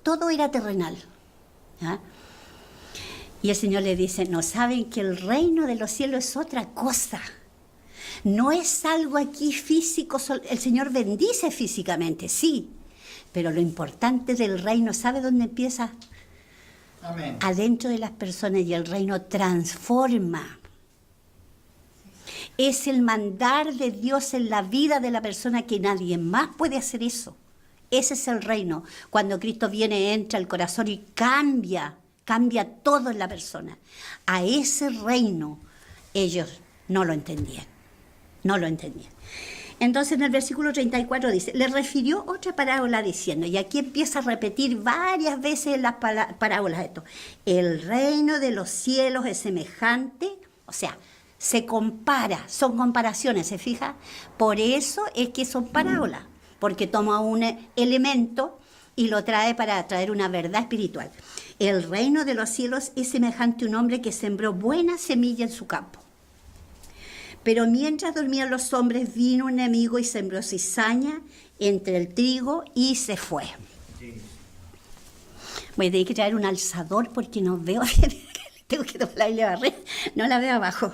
todo era terrenal. ¿Ah? Y el Señor le dice, no saben que el reino de los cielos es otra cosa. No es algo aquí físico, el Señor bendice físicamente, sí, pero lo importante del reino, ¿sabe dónde empieza? Amén. Adentro de las personas, y el reino transforma. Es el mandar de Dios en la vida de la persona, que nadie más puede hacer eso. Ese es el reino. Cuando Cristo viene, entra al corazón y cambia todo en la persona. A ese reino ellos no lo entendían. Entonces en el versículo 34 dice, le refirió otra parábola diciendo, y aquí empieza a repetir varias veces en las parábolas esto, el reino de los cielos es semejante, o sea, se compara, son comparaciones, ¿se fija? Por eso es que son parábolas, porque toma un elemento y lo trae para traer una verdad espiritual. El reino de los cielos es semejante a un hombre que sembró buena semilla en su campo. Pero mientras dormían los hombres, vino un enemigo y sembró cizaña entre el trigo y se fue. Voy a tener que traer un alzador porque no veo bien. Tengo que tomar la Biblia barrer, no la veo abajo.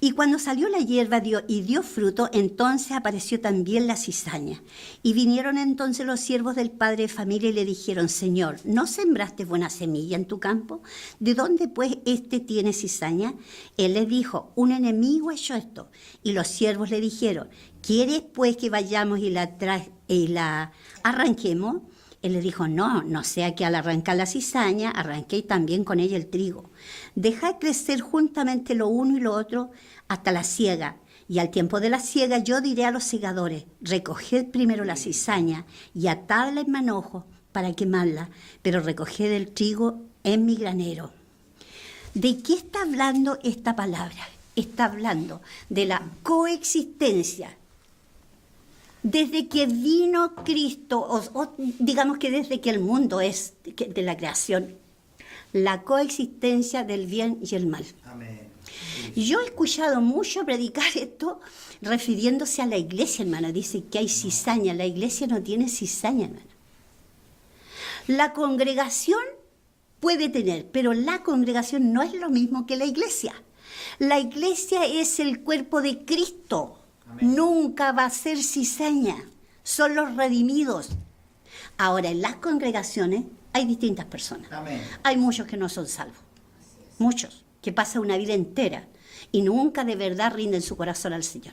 Y cuando salió la hierba y dio fruto, entonces apareció también la cizaña. Y vinieron entonces los siervos del padre de familia y le dijeron, Señor, ¿no sembraste buena semilla en tu campo? ¿De dónde pues tiene cizaña? Él les dijo, un enemigo ha hecho esto. Y los siervos le dijeron, ¿quieres pues que vayamos y la arranquemos? Él le dijo, no sea que al arrancar la cizaña, arranquéis también con ella el trigo. Dejad crecer juntamente lo uno y lo otro hasta la siega. Y al tiempo de la siega yo diré a los segadores, recoged primero la cizaña y atadla en manojo para quemarla, pero recoged el trigo en mi granero. ¿De qué está hablando esta palabra? Está hablando de la coexistencia. Desde que vino Cristo, o digamos que desde que el mundo es de la creación, la coexistencia del bien y el mal. Amén. Yo he escuchado mucho predicar esto refiriéndose a la iglesia, hermano. Dice que hay cizaña. La iglesia no tiene cizaña, hermano. La congregación puede tener, pero la congregación no es lo mismo que la iglesia. La iglesia es el cuerpo de Cristo. Amén. Nunca va a ser cizaña. Son los redimidos. Ahora, en las congregaciones hay distintas personas. Amén. Hay muchos que no son salvos. Muchos que pasan una vida entera y nunca de verdad rinden su corazón al Señor.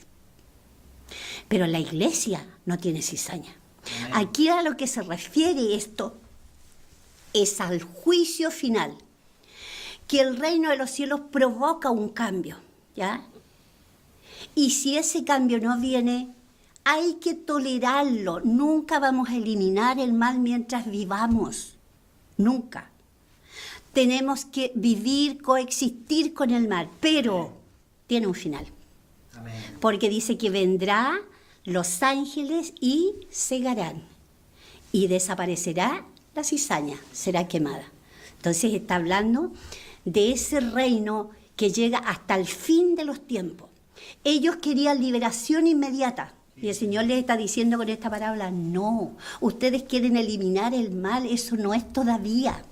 Pero la iglesia no tiene cizaña. Amén. Aquí a lo que se refiere esto es al juicio final, que el reino de los cielos provoca un cambio, ¿ya? Y si ese cambio no viene, hay que tolerarlo. Nunca vamos a eliminar el mal mientras vivamos. Nunca. Tenemos que vivir, coexistir con el mal, pero tiene un final. Amén. Porque dice que vendrá los ángeles y cegarán. Y desaparecerá la cizaña, será quemada. Entonces está hablando de ese reino que llega hasta el fin de los tiempos. Ellos querían liberación inmediata. Y el Señor les está diciendo con esta parábola, no, ustedes quieren eliminar el mal, eso no es todavía.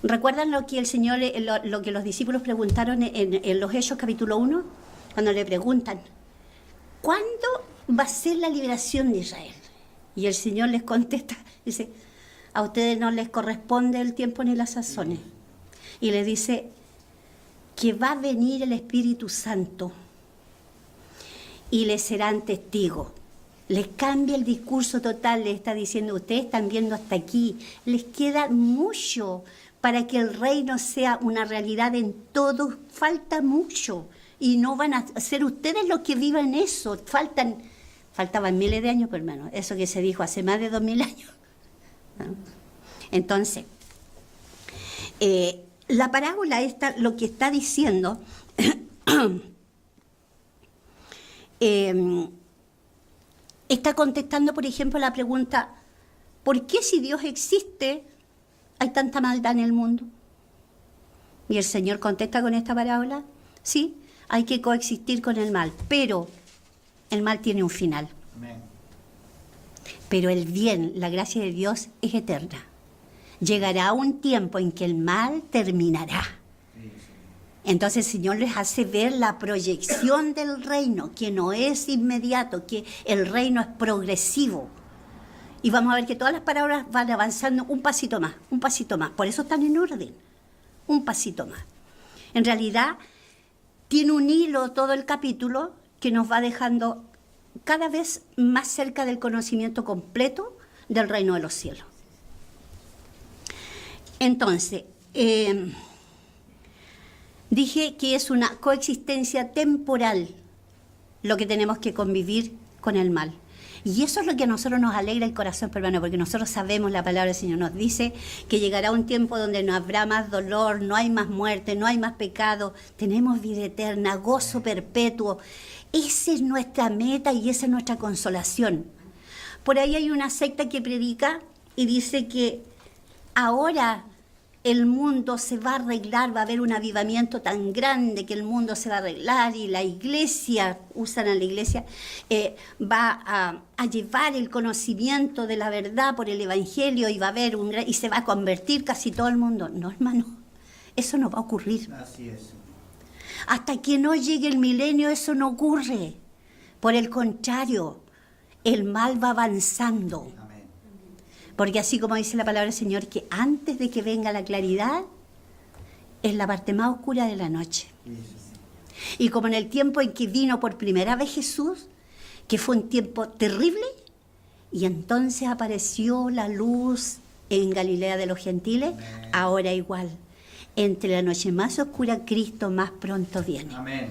¿Recuerdan lo que el Señor, lo que los discípulos preguntaron en los Hechos capítulo 1? Cuando le preguntan, ¿cuándo va a ser la liberación de Israel? Y el Señor les contesta, dice, a ustedes no les corresponde el tiempo ni las sazones. Y les dice que va a venir el Espíritu Santo y les serán testigos. Les cambia el discurso total, les está diciendo, ustedes están viendo hasta aquí, les queda mucho para que el reino sea una realidad en todos, falta mucho, y no van a ser ustedes los que vivan eso, faltaban miles de años, pero hermano, eso que se dijo hace más de 2000 años. ¿No? Entonces, la parábola esta lo que está diciendo está contestando, por ejemplo, la pregunta, ¿por qué si Dios existe hay tanta maldad en el mundo? Y el Señor contesta con esta parábola, sí, hay que coexistir con el mal, pero el mal tiene un final. Amén. Pero el bien, la gracia de Dios es eterna. Llegará un tiempo en que el mal terminará. Entonces el Señor les hace ver la proyección del reino, que no es inmediato, que el reino es progresivo. Y vamos a ver que todas las palabras van avanzando un pasito más, un pasito más. Por eso están en orden, un pasito más. En realidad tiene un hilo todo el capítulo que nos va dejando cada vez más cerca del conocimiento completo del reino de los cielos. Entonces, dije que es una coexistencia temporal lo que tenemos que convivir con el mal. Y eso es lo que a nosotros nos alegra el corazón, hermano, porque nosotros sabemos, la palabra del Señor nos dice que llegará un tiempo donde no habrá más dolor, no hay más muerte, no hay más pecado, tenemos vida eterna, gozo perpetuo. Esa es nuestra meta y esa es nuestra consolación. Por ahí hay una secta que predica y dice que ahora el mundo se va a arreglar, va a haber un avivamiento tan grande que el mundo se va a arreglar y la iglesia, usan a la iglesia, va a llevar el conocimiento de la verdad por el evangelio y va a haber y se va a convertir casi todo el mundo. No, hermano, eso no va a ocurrir. Así es. Hasta que no llegue el milenio eso no ocurre. Por el contrario, el mal va avanzando. Amén. Porque así como dice la palabra del Señor, que antes de que venga la claridad, es la parte más oscura de la noche. Y como en el tiempo en que vino por primera vez Jesús, que fue un tiempo terrible, y entonces apareció la luz en Galilea de los gentiles, Amén. Ahora igual. Entre la noche más oscura, Cristo más pronto viene. Amén.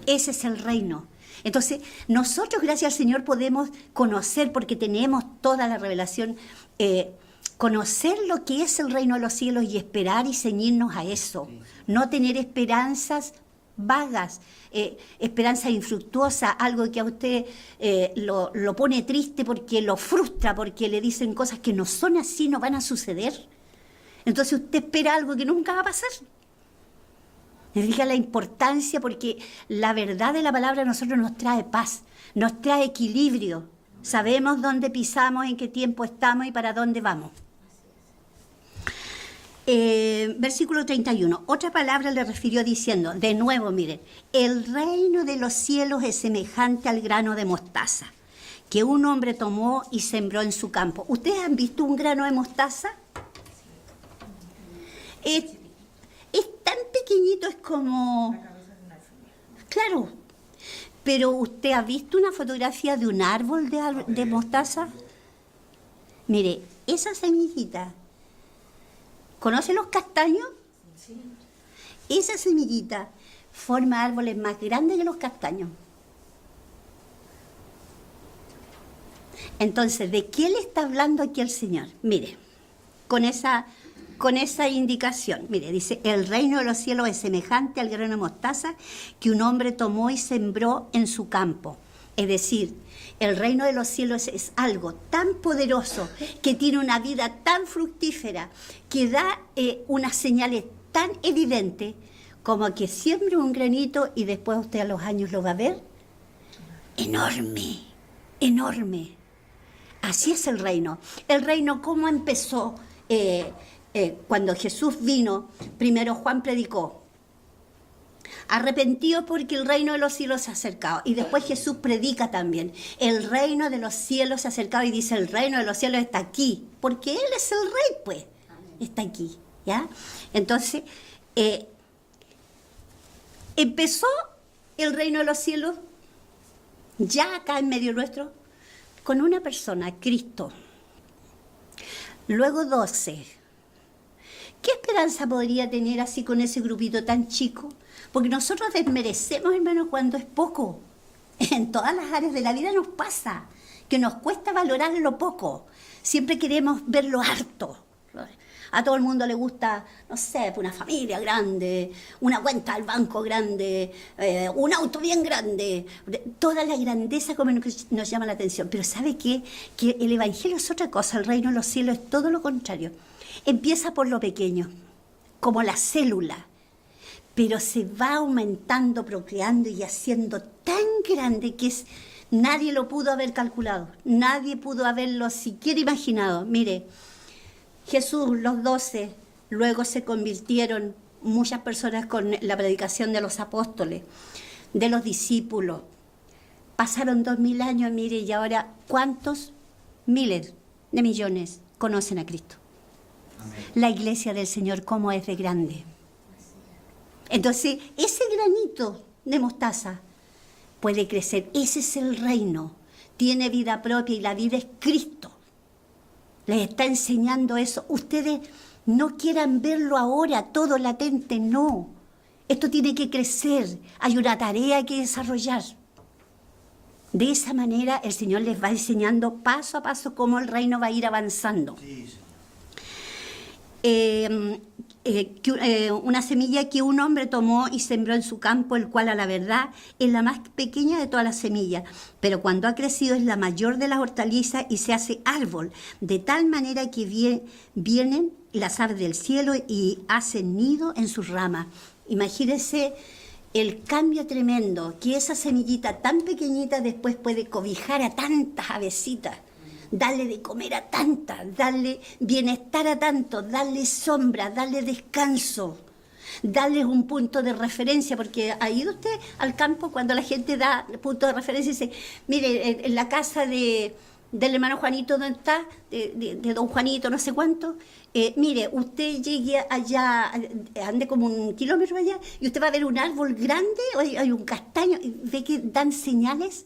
Ese es el reino. Entonces, nosotros, gracias al Señor, podemos conocer, porque tenemos toda la revelación, conocer lo que es el reino de los cielos y esperar y ceñirnos a eso. No tener esperanzas vagas, esperanzas infructuosas, algo que a usted lo pone triste porque lo frustra, porque le dicen cosas que no son así, no van a suceder. Entonces usted espera algo que nunca va a pasar. Me fija la importancia, porque la verdad de la palabra a nosotros nos trae paz, nos trae equilibrio. Sabemos dónde pisamos, en qué tiempo estamos y para dónde vamos. Versículo 31. Otra palabra le refirió diciendo, de nuevo, miren, el reino de los cielos es semejante al grano de mostaza, que un hombre tomó y sembró en su campo. ¿Ustedes han visto un grano de mostaza? Es tan pequeñito, es como... Claro, pero ¿usted ha visto una fotografía de un árbol de mostaza? Mire, esa semillita, ¿conoce los castaños? Sí. Esa semillita forma árboles más grandes que los castaños. Entonces, ¿de qué le está hablando aquí el Señor? Mire, con esa indicación, mire, dice, el reino de los cielos es semejante al grano de mostaza que un hombre tomó y sembró en su campo. Es decir, el reino de los cielos es algo tan poderoso, que tiene una vida tan fructífera, que da unas señales tan evidentes, como que siembre un granito y después usted a los años lo va a ver enorme, enorme. Así es el reino. El reino, ¿cómo empezó? Cuando Jesús vino, primero Juan predicó, arrepentido porque el reino de los cielos se ha acercado. Y después Jesús predica también, el reino de los cielos se ha acercado, y dice, el reino de los cielos está aquí, porque Él es el rey, pues, está aquí, ¿ya? Entonces, empezó el reino de los cielos, ya acá en medio nuestro, con una persona, Cristo. Luego 12. ¿Qué esperanza podría tener así con ese grupito tan chico? Porque nosotros desmerecemos, hermano, cuando es poco. En todas las áreas de la vida nos pasa, que nos cuesta valorar lo poco. Siempre queremos ver lo harto. A todo el mundo le gusta, no sé, una familia grande, una cuenta al banco grande, un auto bien grande. Toda la grandeza como nos llama la atención. Pero ¿sabe qué? Que el Evangelio es otra cosa. El reino de los cielos es todo lo contrario. Empieza por lo pequeño, como la célula, pero se va aumentando, procreando y haciendo tan grande que nadie lo pudo haber calculado, nadie pudo haberlo siquiera imaginado. Mire, Jesús, los 12, luego se convirtieron muchas personas con la predicación de los apóstoles, de los discípulos. Pasaron 2000 años, mire, y ahora ¿cuántos? Miles de millones conocen a Cristo. Amén. La iglesia del Señor, ¿cómo es de grande? Entonces, ese granito de mostaza puede crecer. Ese es el reino. Tiene vida propia y la vida es Cristo. Les está enseñando eso. Ustedes no quieran verlo ahora, todo latente, no. Esto tiene que crecer. Hay una tarea que desarrollar. De esa manera el Señor les va enseñando paso a paso cómo el reino va a ir avanzando. Sí, una semilla que un hombre tomó y sembró en su campo, el cual a la verdad es la más pequeña de todas las semillas, pero cuando ha crecido es la mayor de las hortalizas y se hace árbol, de tal manera que vienen las aves del cielo y hacen nido en sus ramas. Imagínense el cambio tremendo, que esa semillita tan pequeñita después puede cobijar a tantas avecitas, darle de comer a tantas, darle bienestar a tantos, darle sombra, darle descanso, darles un punto de referencia, porque ha ido usted al campo cuando la gente da punto de referencia y dice, mire, en la casa del hermano Juanito, ¿dónde está? De don Juanito, no sé cuánto. Mire, usted llegue allá, ande como 1 kilómetro allá, y usted va a ver un árbol grande, hay un castaño, y ve que dan señales.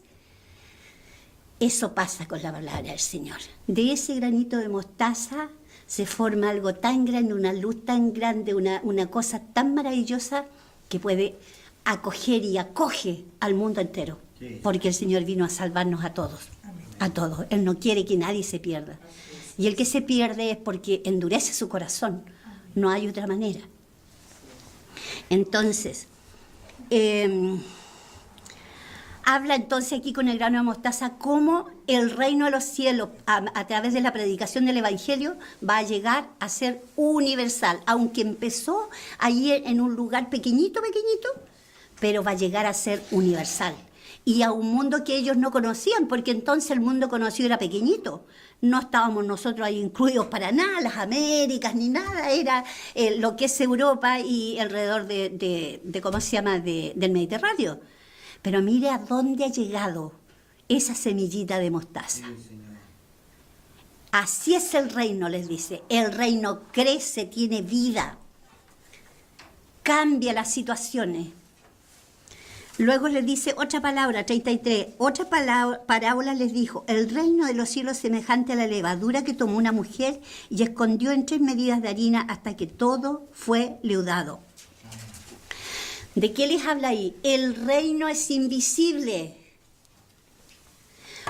Eso pasa con la palabra del Señor. De ese granito de mostaza se forma algo tan grande, una luz tan grande, una cosa tan maravillosa que puede acoger y acoge al mundo entero. Sí. Porque el Señor vino a salvarnos a todos. Amén. A todos. Él no quiere que nadie se pierda. Y el que se pierde es porque endurece su corazón. No hay otra manera. Entonces, habla entonces aquí con el grano de mostaza cómo el reino de los cielos, a través de la predicación del Evangelio, va a llegar a ser universal. Aunque empezó allí en un lugar pequeñito, pero va a llegar a ser universal. Y a un mundo que ellos no conocían, porque entonces el mundo conocido era pequeñito. No estábamos nosotros ahí incluidos para nada, las Américas, ni nada. Era lo que es Europa y alrededor de ¿cómo se llama?, del Mediterráneo. Pero mire a dónde ha llegado esa semillita de mostaza. Sí, Señor. Así es el reino, les dice. El reino crece, tiene vida, cambia las situaciones. Luego les dice otra palabra, 33. Otra parábola les dijo: el reino de los cielos es semejante a la levadura que tomó una mujer y escondió en 3 medidas de harina hasta que todo fue leudado. ¿De qué les habla ahí? El reino es invisible.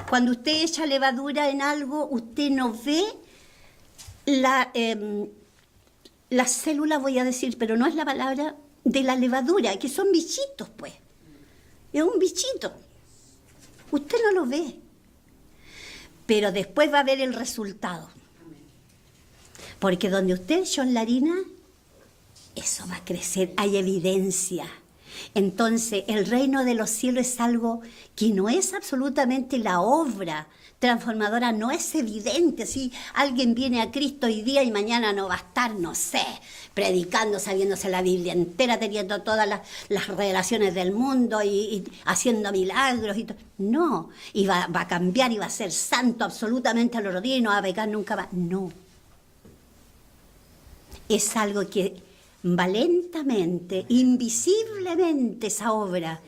Cuando usted echa levadura en algo, usted no ve la célula, voy a decir, pero no es la palabra, de la levadura, que son bichitos, pues. Es un bichito. Usted no lo ve. Pero después va a ver el resultado. Porque donde usted echó la harina, eso va a crecer, hay evidencia. Entonces, el reino de los cielos es algo que no es absolutamente la obra transformadora, no es evidente. Si alguien viene a Cristo hoy día y mañana no va a estar, no sé, predicando, sabiéndose la Biblia entera, teniendo todas las revelaciones del mundo y haciendo milagros y todo. No, y va a cambiar y va a ser santo absolutamente al otro día y no va a pecar nunca más. No. Es algo que va lentamente, invisiblemente esa obra,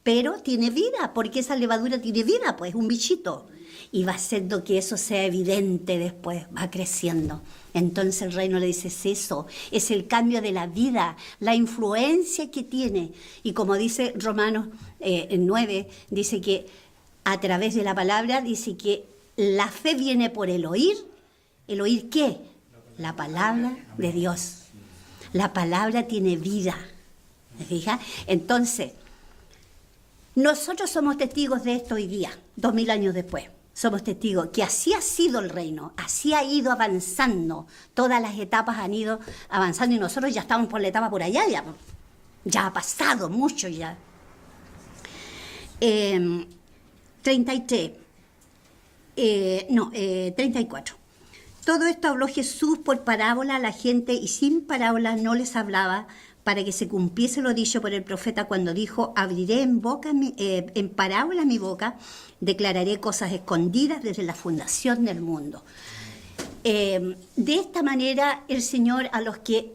pero tiene vida, porque esa levadura tiene vida, pues un bichito, y va haciendo que eso sea evidente después, va creciendo. Entonces el reino le dice, es eso, es el cambio de la vida, la influencia que tiene. Y como dice Romanos 9, dice que a través de la palabra, dice que la fe viene por el oír. ¿El oír qué? la palabra de Dios. La palabra tiene vida. ¿Me fija? Entonces, nosotros somos testigos de esto hoy día, 2000 años después. Somos testigos que así ha sido el reino, así ha ido avanzando. Todas las etapas han ido avanzando y nosotros ya estamos por la etapa por allá, ya ha pasado mucho ya. 34. Todo esto habló Jesús por parábola a la gente y sin parábola no les hablaba, para que se cumpliese lo dicho por el profeta cuando dijo: abriré en parábola mi boca, declararé cosas escondidas desde la fundación del mundo. De esta manera el Señor, a los que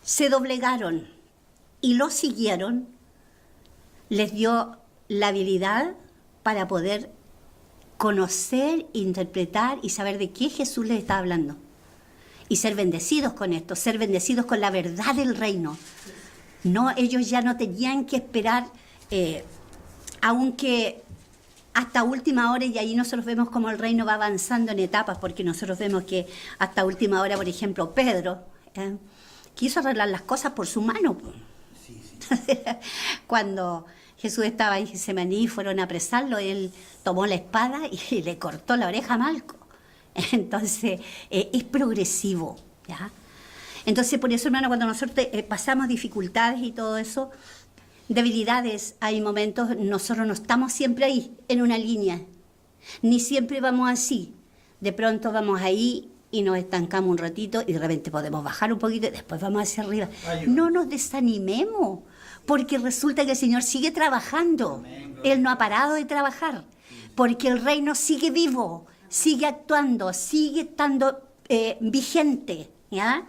se doblegaron y lo siguieron, les dio la habilidad para poder conocer, interpretar y saber de qué Jesús les está hablando. Y ser bendecidos con esto, ser bendecidos con la verdad del reino. No, ellos ya no tenían que esperar, aunque hasta última hora, y ahí nosotros vemos cómo el reino va avanzando en etapas, porque nosotros vemos que hasta última hora, por ejemplo, Pedro quiso arreglar las cosas por su mano. Sí. Cuando Jesús estaba en Getsemaní y fueron a apresarlo, él tomó la espada y le cortó la oreja a Malco. Entonces, es progresivo, ¿ya? Entonces, por eso, hermano, cuando nosotros pasamos dificultades y todo eso, debilidades, hay momentos, nosotros no estamos siempre ahí, en una línea, ni siempre vamos así. De pronto vamos ahí y nos estancamos un ratito y de repente podemos bajar un poquito y después vamos hacia arriba. No nos desanimemos, porque resulta que el Señor sigue trabajando. Él no ha parado de trabajar, porque el reino sigue vivo, sigue actuando, sigue estando vigente, ¿ya?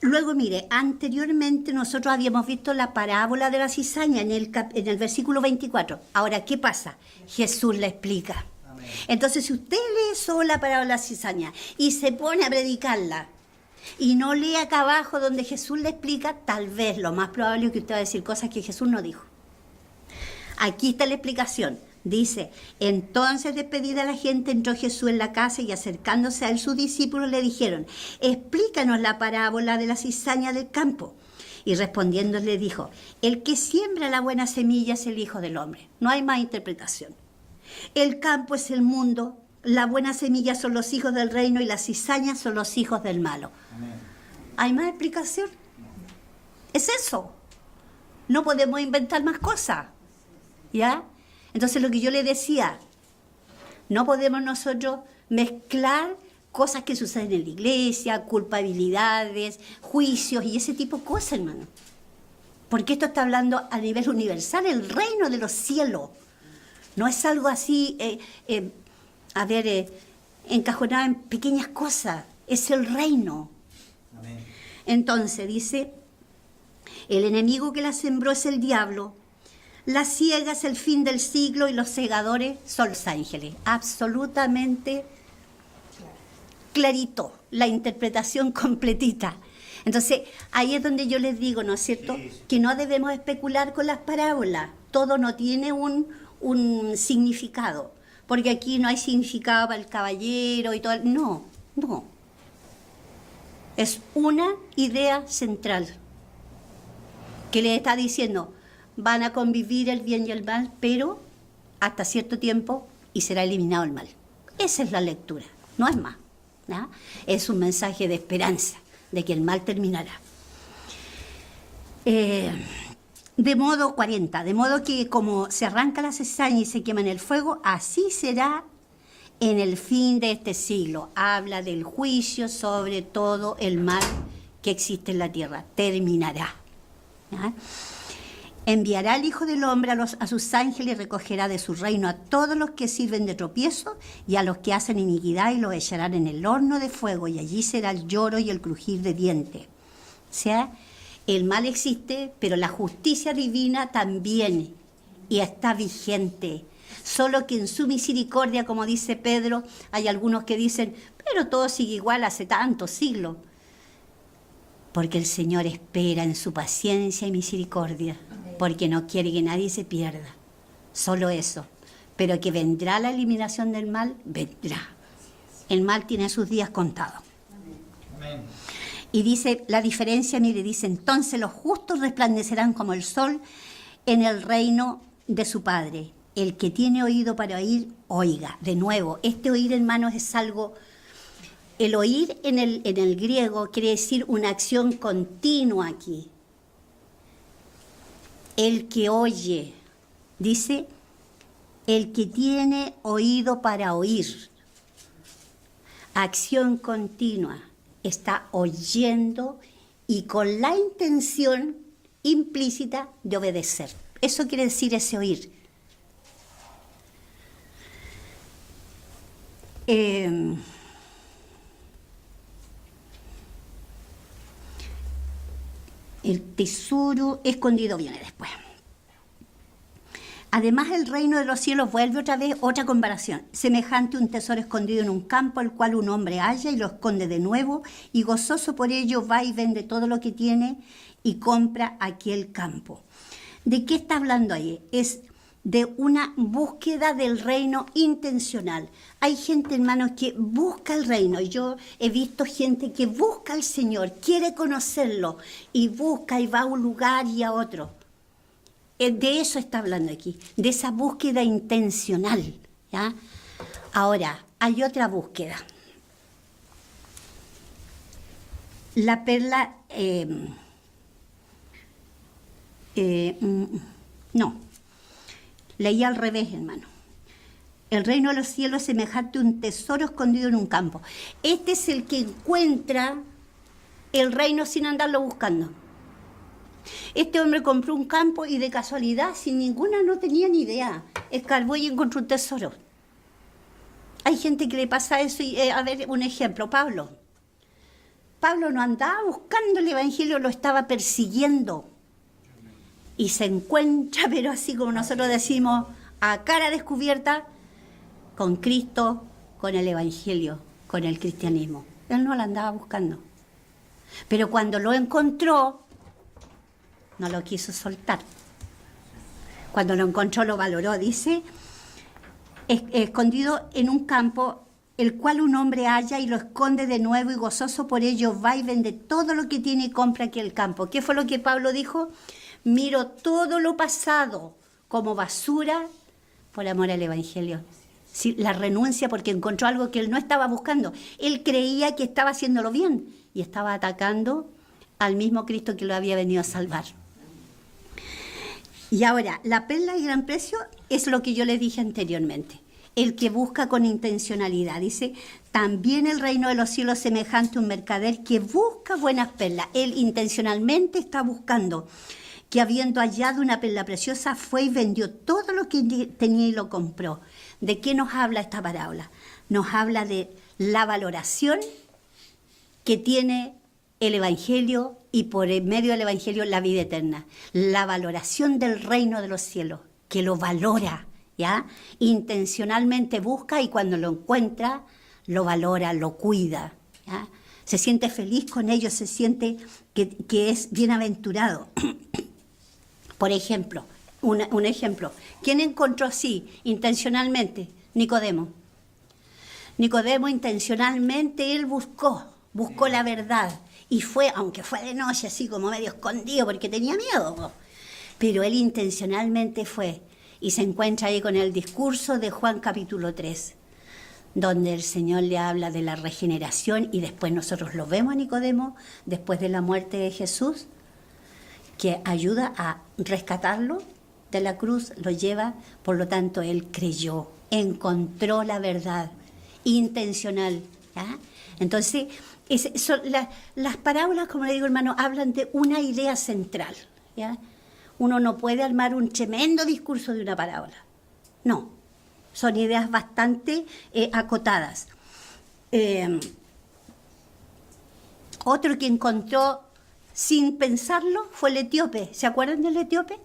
Luego, mire, anteriormente nosotros habíamos visto la parábola de la cizaña en el versículo 24. Ahora, ¿qué pasa? Jesús la explica. Amén. Entonces, si usted lee solo la parábola de la cizaña y se pone a predicarla y no lee acá abajo donde Jesús le explica, tal vez lo más probable es que usted va a decir cosas que Jesús no dijo. Aquí está la explicación. Dice: entonces, despedida la gente, entró Jesús en la casa y acercándose a él sus discípulos le dijeron: explícanos la parábola de la cizaña del campo. Y respondiendo le dijo: el que siembra la buena semilla es el Hijo del Hombre. No hay más interpretación. El campo es el mundo, la buena semilla son los hijos del reino y las cizañas son los hijos del malo. Amén. ¿Hay más explicación? Es eso. No podemos inventar más cosas, ¿ya? Entonces, lo que yo le decía, no podemos nosotros mezclar cosas que suceden en la iglesia, culpabilidades, juicios y ese tipo de cosas, hermano. Porque esto está hablando a nivel universal, el reino de los cielos. No es algo así, encajonado en pequeñas cosas. Es el reino. Amén. Entonces, dice, el enemigo que la sembró es el diablo. La siega es el fin del siglo y los segadores son los ángeles. Absolutamente clarito, la interpretación completita. Entonces, ahí es donde yo les digo, ¿no es cierto?, que no debemos especular con las parábolas. Todo no tiene un significado, porque aquí no hay significado para el caballero y todo. No. Es una idea central que le está diciendo: van a convivir el bien y el mal, pero hasta cierto tiempo y será eliminado el mal. Esa es la lectura, no es más, ¿no? Es un mensaje de esperanza, de que el mal terminará. De modo 40, de modo que como se arranca la cizaña y se quema en el fuego, así será en el fin de este siglo. Habla del juicio sobre todo el mal que existe en la tierra. Terminará, ¿no? Enviará al Hijo del Hombre a sus ángeles y recogerá de su reino a todos los que sirven de tropiezo y a los que hacen iniquidad, y los echarán en el horno de fuego, y allí será el lloro y el crujir de dientes. O sea, el mal existe, pero la justicia divina también, y está vigente. Solo que en su misericordia, como dice Pedro, hay algunos que dicen: pero todo sigue igual hace tantos siglos. Porque el Señor espera en su paciencia y misericordia, porque no quiere que nadie se pierda. Solo eso. Pero que vendrá la eliminación del mal, vendrá. El mal tiene sus días contados. Amén. Y dice, la diferencia, mire, dice, entonces los justos resplandecerán como el sol en el reino de su Padre. El que tiene oído para oír, oiga. De nuevo, este oír, hermanos, es algo... El oír en el griego quiere decir una acción continua aquí. El que oye, dice, el que tiene oído para oír. Acción continua. Está oyendo y con la intención implícita de obedecer. Eso quiere decir ese oír. El tesoro escondido viene después. Además, el reino de los cielos vuelve otra vez, otra comparación. Semejante a un tesoro escondido en un campo, el cual un hombre halla y lo esconde de nuevo, y gozoso por ello va y vende todo lo que tiene y compra aquel campo. ¿De qué está hablando ahí? Es de una búsqueda del reino intencional. Hay gente, hermanos, que busca el reino. Yo he visto gente que busca al Señor, quiere conocerlo, y busca y va a un lugar y a otro. De eso está hablando aquí, de esa búsqueda intencional, ¿ya? Ahora, hay otra búsqueda. La perla... no, leí al revés, hermano. El reino de los cielos es semejante a un tesoro escondido en un campo. Este es el que encuentra el reino sin andarlo buscando. Este hombre compró un campo y de casualidad, sin ninguna, no tenía ni idea, escarbó y encontró un tesoro. Hay gente que le pasa eso y, a ver, un ejemplo, Pablo. Pablo no andaba buscando el evangelio, lo estaba persiguiendo. Y se encuentra, pero así como nosotros decimos, a cara descubierta, con Cristo, con el evangelio, con el cristianismo. Él no lo andaba buscando. Pero cuando lo encontró, no lo quiso soltar. Cuando lo encontró, lo valoró. Dice, escondido en un campo, el cual un hombre halla y lo esconde de nuevo, y gozoso por ello va y vende todo lo que tiene y compra aquel campo. ¿Qué fue lo que Pablo dijo? Miro todo lo pasado como basura por amor al evangelio. Sí, la renuncia porque encontró algo que él no estaba buscando. Él creía que estaba haciéndolo bien y estaba atacando al mismo Cristo que lo había venido a salvar. Y ahora, la perla y gran precio es lo que yo les dije anteriormente. El que busca con intencionalidad. Dice, también el reino de los cielos es semejante a un mercader que busca buenas perlas. Él intencionalmente está buscando, que habiendo hallado una perla preciosa, fue y vendió todo lo que tenía y lo compró. ¿De qué nos habla esta parábola? Nos habla de la valoración que tiene el Evangelio y por medio del Evangelio la vida eterna. La valoración del reino de los cielos, que lo valora, ¿ya? Intencionalmente busca y cuando lo encuentra, lo valora, lo cuida, ¿ya? Se siente feliz con ello, se siente que es bienaventurado. Por ejemplo, un ejemplo. ¿Quién encontró así intencionalmente? Nicodemo. Nicodemo intencionalmente, él buscó la verdad. Y fue, aunque fue de noche, así como medio escondido porque tenía miedo, pero él intencionalmente fue y se encuentra ahí con el discurso de Juan capítulo 3, donde el Señor le habla de la regeneración y después nosotros lo vemos a Nicodemo, después de la muerte de Jesús, que ayuda a rescatarlo de la cruz, lo lleva, por lo tanto él creyó, encontró la verdad intencional, ¿ya? Entonces, las parábolas, como le digo, hermano, hablan de una idea central, ¿ya? Uno no puede armar un tremendo discurso de una parábola. No, son ideas bastante acotadas. Otro que encontró sin pensarlo fue el etíope. ¿Se acuerdan del etíope?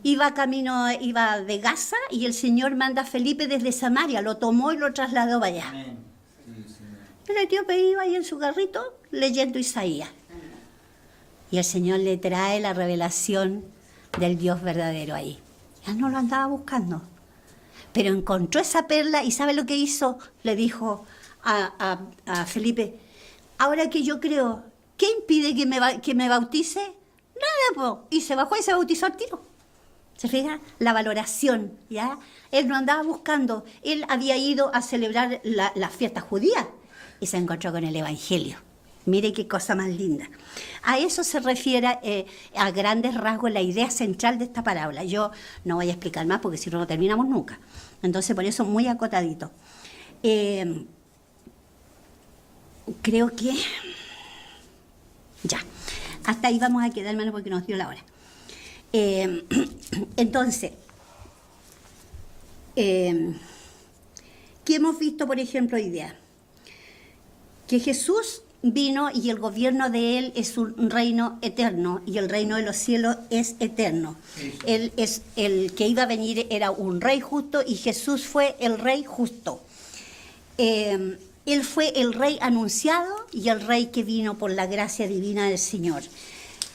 Iba de Gaza y el Señor manda a Felipe desde Samaria, lo tomó y lo trasladó para allá. Amén. El etíope iba ahí en su carrito leyendo Isaías. Y el Señor le trae la revelación del Dios verdadero ahí. Ya no lo andaba buscando. Pero encontró esa perla y ¿sabe lo que hizo? Le dijo a Felipe, ahora que yo creo, ¿qué impide que me bautice? Nada, po. Y se bajó y se bautizó al tiro. ¿Se fija? La valoración, ¿ya? Él no andaba buscando, él había ido a celebrar las fiestas judías y se encontró con el Evangelio. Mire qué cosa más linda. A eso se refiere a grandes rasgos la idea central de esta parábola. Yo no voy a explicar más porque si no, no terminamos nunca. Entonces, por eso muy acotadito. Creo que... Ya. Hasta ahí vamos a quedar, hermano, porque nos dio la hora. Entonces, ¿qué hemos visto, por ejemplo, hoy día? Que Jesús vino y el gobierno de Él es un reino eterno y el reino de los cielos es eterno. Él es el que iba a venir, era un rey justo y Jesús fue el rey justo. Él fue el rey anunciado y el rey que vino por la gracia divina del Señor.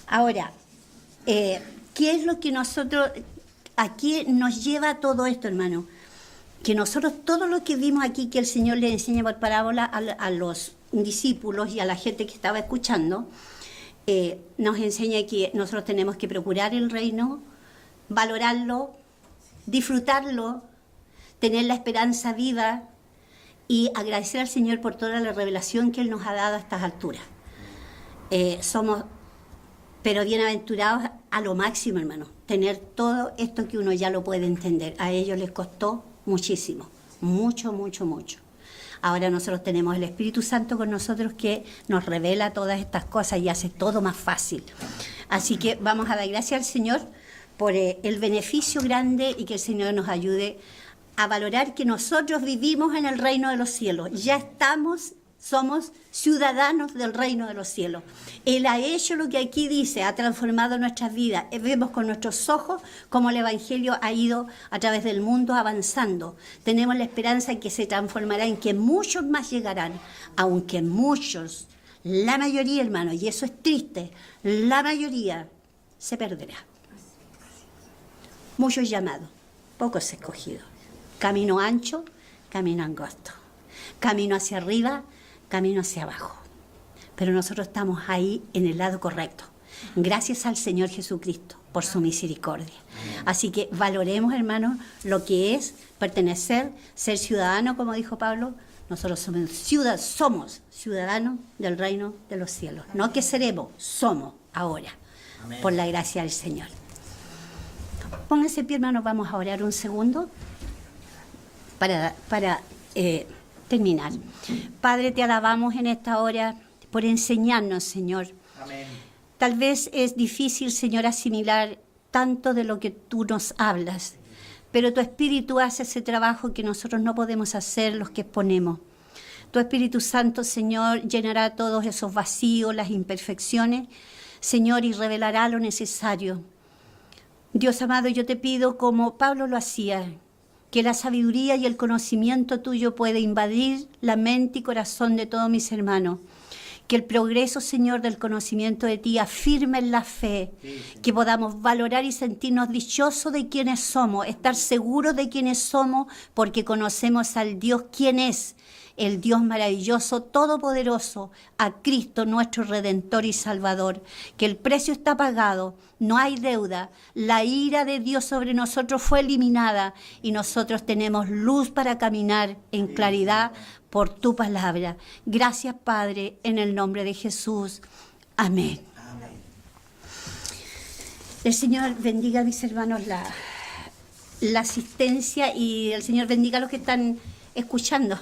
Ahora, ¿qué es lo que nosotros, a qué nos lleva todo esto, hermano? Que nosotros, todo lo que vimos aquí, que el Señor le enseña por parábola a los discípulos y a la gente que estaba escuchando, nos enseña que nosotros tenemos que procurar el reino, valorarlo, disfrutarlo, tener la esperanza viva y agradecer al Señor por toda la revelación que Él nos ha dado a estas alturas. Somos, pero bienaventurados a lo máximo, hermano, tener todo esto que uno ya lo puede entender. A ellos les costó muchísimo, mucho, mucho, mucho. Ahora nosotros tenemos el Espíritu Santo con nosotros que nos revela todas estas cosas y hace todo más fácil. Así que vamos a dar gracias al Señor por el beneficio grande y que el Señor nos ayude a valorar que nosotros vivimos en el reino de los cielos. Ya somos ciudadanos del reino de los cielos. Él ha hecho lo que aquí dice, ha transformado nuestras vidas. Vemos con nuestros ojos cómo el Evangelio ha ido a través del mundo avanzando. Tenemos la esperanza en que se transformará, en que muchos más llegarán, aunque muchos, la mayoría, hermano, y eso es triste, la mayoría se perderá. Muchos llamados, pocos escogidos. Camino ancho, camino angosto. Camino hacia arriba, camino hacia abajo. Pero nosotros estamos ahí en el lado correcto. Gracias al Señor Jesucristo por su misericordia. Así que valoremos, hermanos, lo que es pertenecer, ser ciudadano, como dijo Pablo. Nosotros somos ciudadanos del reino de los cielos. No que seremos, somos ahora, por la gracia del Señor. Pónganse en pie, hermanos, vamos a orar un segundo para terminar. Padre, te alabamos en esta hora por enseñarnos, Señor. Amén. Tal vez es difícil, Señor, asimilar tanto de lo que tú nos hablas, pero tu Espíritu hace ese trabajo que nosotros no podemos hacer los que exponemos. Tu Espíritu Santo, Señor, llenará todos esos vacíos, las imperfecciones, Señor, y revelará lo necesario. Dios amado, yo te pido, como Pablo lo hacía, que la sabiduría y el conocimiento tuyo puede invadir la mente y corazón de todos mis hermanos. Que el progreso, Señor, del conocimiento de ti afirme en la fe. Que podamos valorar y sentirnos dichosos de quienes somos, estar seguros de quienes somos, porque conocemos al Dios quien es, el Dios maravilloso, todopoderoso, a Cristo nuestro Redentor y Salvador. Que el precio está pagado, no hay deuda, la ira de Dios sobre nosotros fue eliminada y nosotros tenemos luz para caminar en claridad por tu palabra. Gracias, Padre, en el nombre de Jesús. Amén. Amén. El Señor bendiga a mis hermanos la asistencia y el Señor bendiga a los que están escuchando,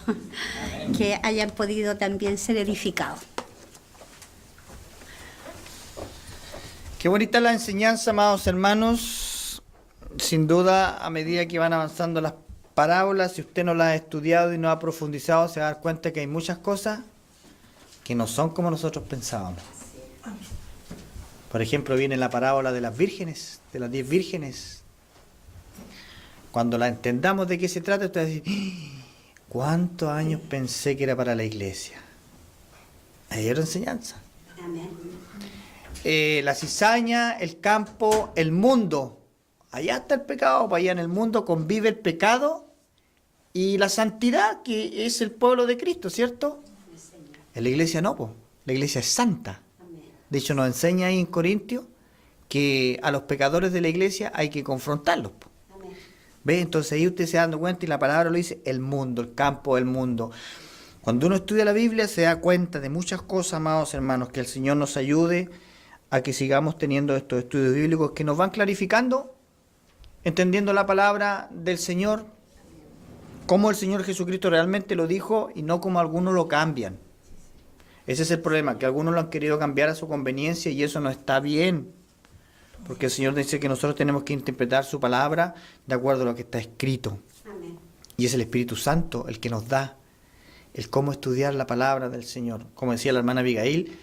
que hayan podido también ser edificados. Qué bonita la enseñanza, amados hermanos. Sin duda, a medida que van avanzando las parábolas, si usted no las ha estudiado y no ha profundizado, se va a dar cuenta que hay muchas cosas que no son como nosotros pensábamos. Por ejemplo, viene la parábola de las vírgenes, de las 10 vírgenes. Cuando la entendamos de qué se trata, usted va a decir, ¿cuántos años pensé que era para la iglesia? Hay otra enseñanza. Amén. La cizaña, el campo, el mundo. Allá está el pecado, para allá en el mundo convive el pecado y la santidad que es el pueblo de Cristo, ¿cierto? En la iglesia no, po. La iglesia es santa. De hecho, nos enseña ahí en Corintios que a los pecadores de la iglesia hay que confrontarlos, po. ¿Ve? Entonces ahí usted se da dando cuenta y la palabra lo dice, el mundo, el campo del mundo. Cuando uno estudia la Biblia se da cuenta de muchas cosas, amados hermanos, que el Señor nos ayude a que sigamos teniendo estos estudios bíblicos que nos van clarificando, entendiendo la palabra del Señor, como el Señor Jesucristo realmente lo dijo y no como algunos lo cambian. Ese es el problema, que algunos lo han querido cambiar a su conveniencia y eso no está bien. Porque el Señor dice que nosotros tenemos que interpretar su palabra de acuerdo a lo que está escrito. Amén. Y es el Espíritu Santo el que nos da el cómo estudiar la palabra del Señor. Como decía la hermana Abigail,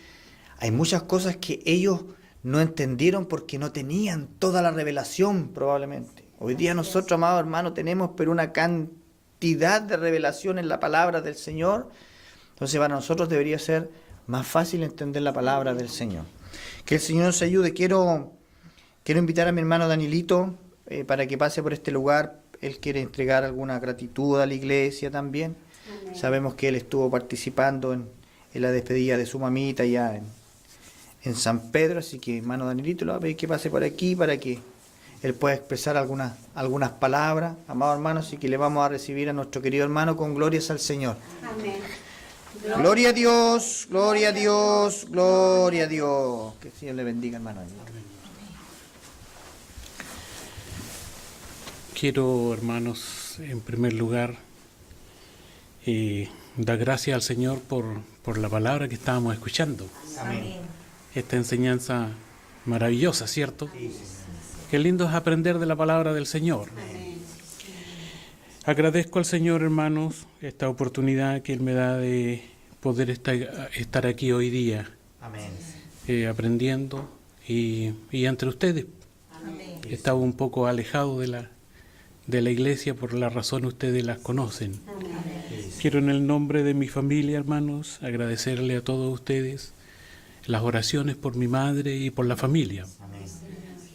hay muchas cosas que ellos no entendieron porque no tenían toda la revelación probablemente. Hoy día nosotros, amados hermanos, tenemos pero una cantidad de revelación en la palabra del Señor. Entonces para nosotros debería ser más fácil entender la palabra del Señor. Que el Señor nos ayude. Quiero invitar a mi hermano Danielito para que pase por este lugar. Él quiere entregar alguna gratitud a la iglesia también. Amén. Sabemos que él estuvo participando en la despedida de su mamita ya en San Pedro, así que hermano Danielito, lo va a pedir que pase por aquí para que él pueda expresar algunas palabras. Amado hermano, así que le vamos a recibir a nuestro querido hermano con glorias al Señor. Amén. Gloria a Dios, gloria a Dios, gloria a Dios. Que el Señor le bendiga, hermano. Quiero, hermanos, en primer lugar, dar gracias al Señor por la palabra que estábamos escuchando. Amén. Esta enseñanza maravillosa, ¿cierto? Qué lindo es aprender de la palabra del Señor. Agradezco al Señor, hermanos, esta oportunidad que Él me da de poder estar aquí hoy día, Amén. aprendiendo y entre ustedes. Amén. Estaba un poco alejado de la iglesia por la razón ustedes las conocen. Quiero en el nombre de mi familia, hermanos, agradecerle a todos ustedes las oraciones por mi madre y por la familia,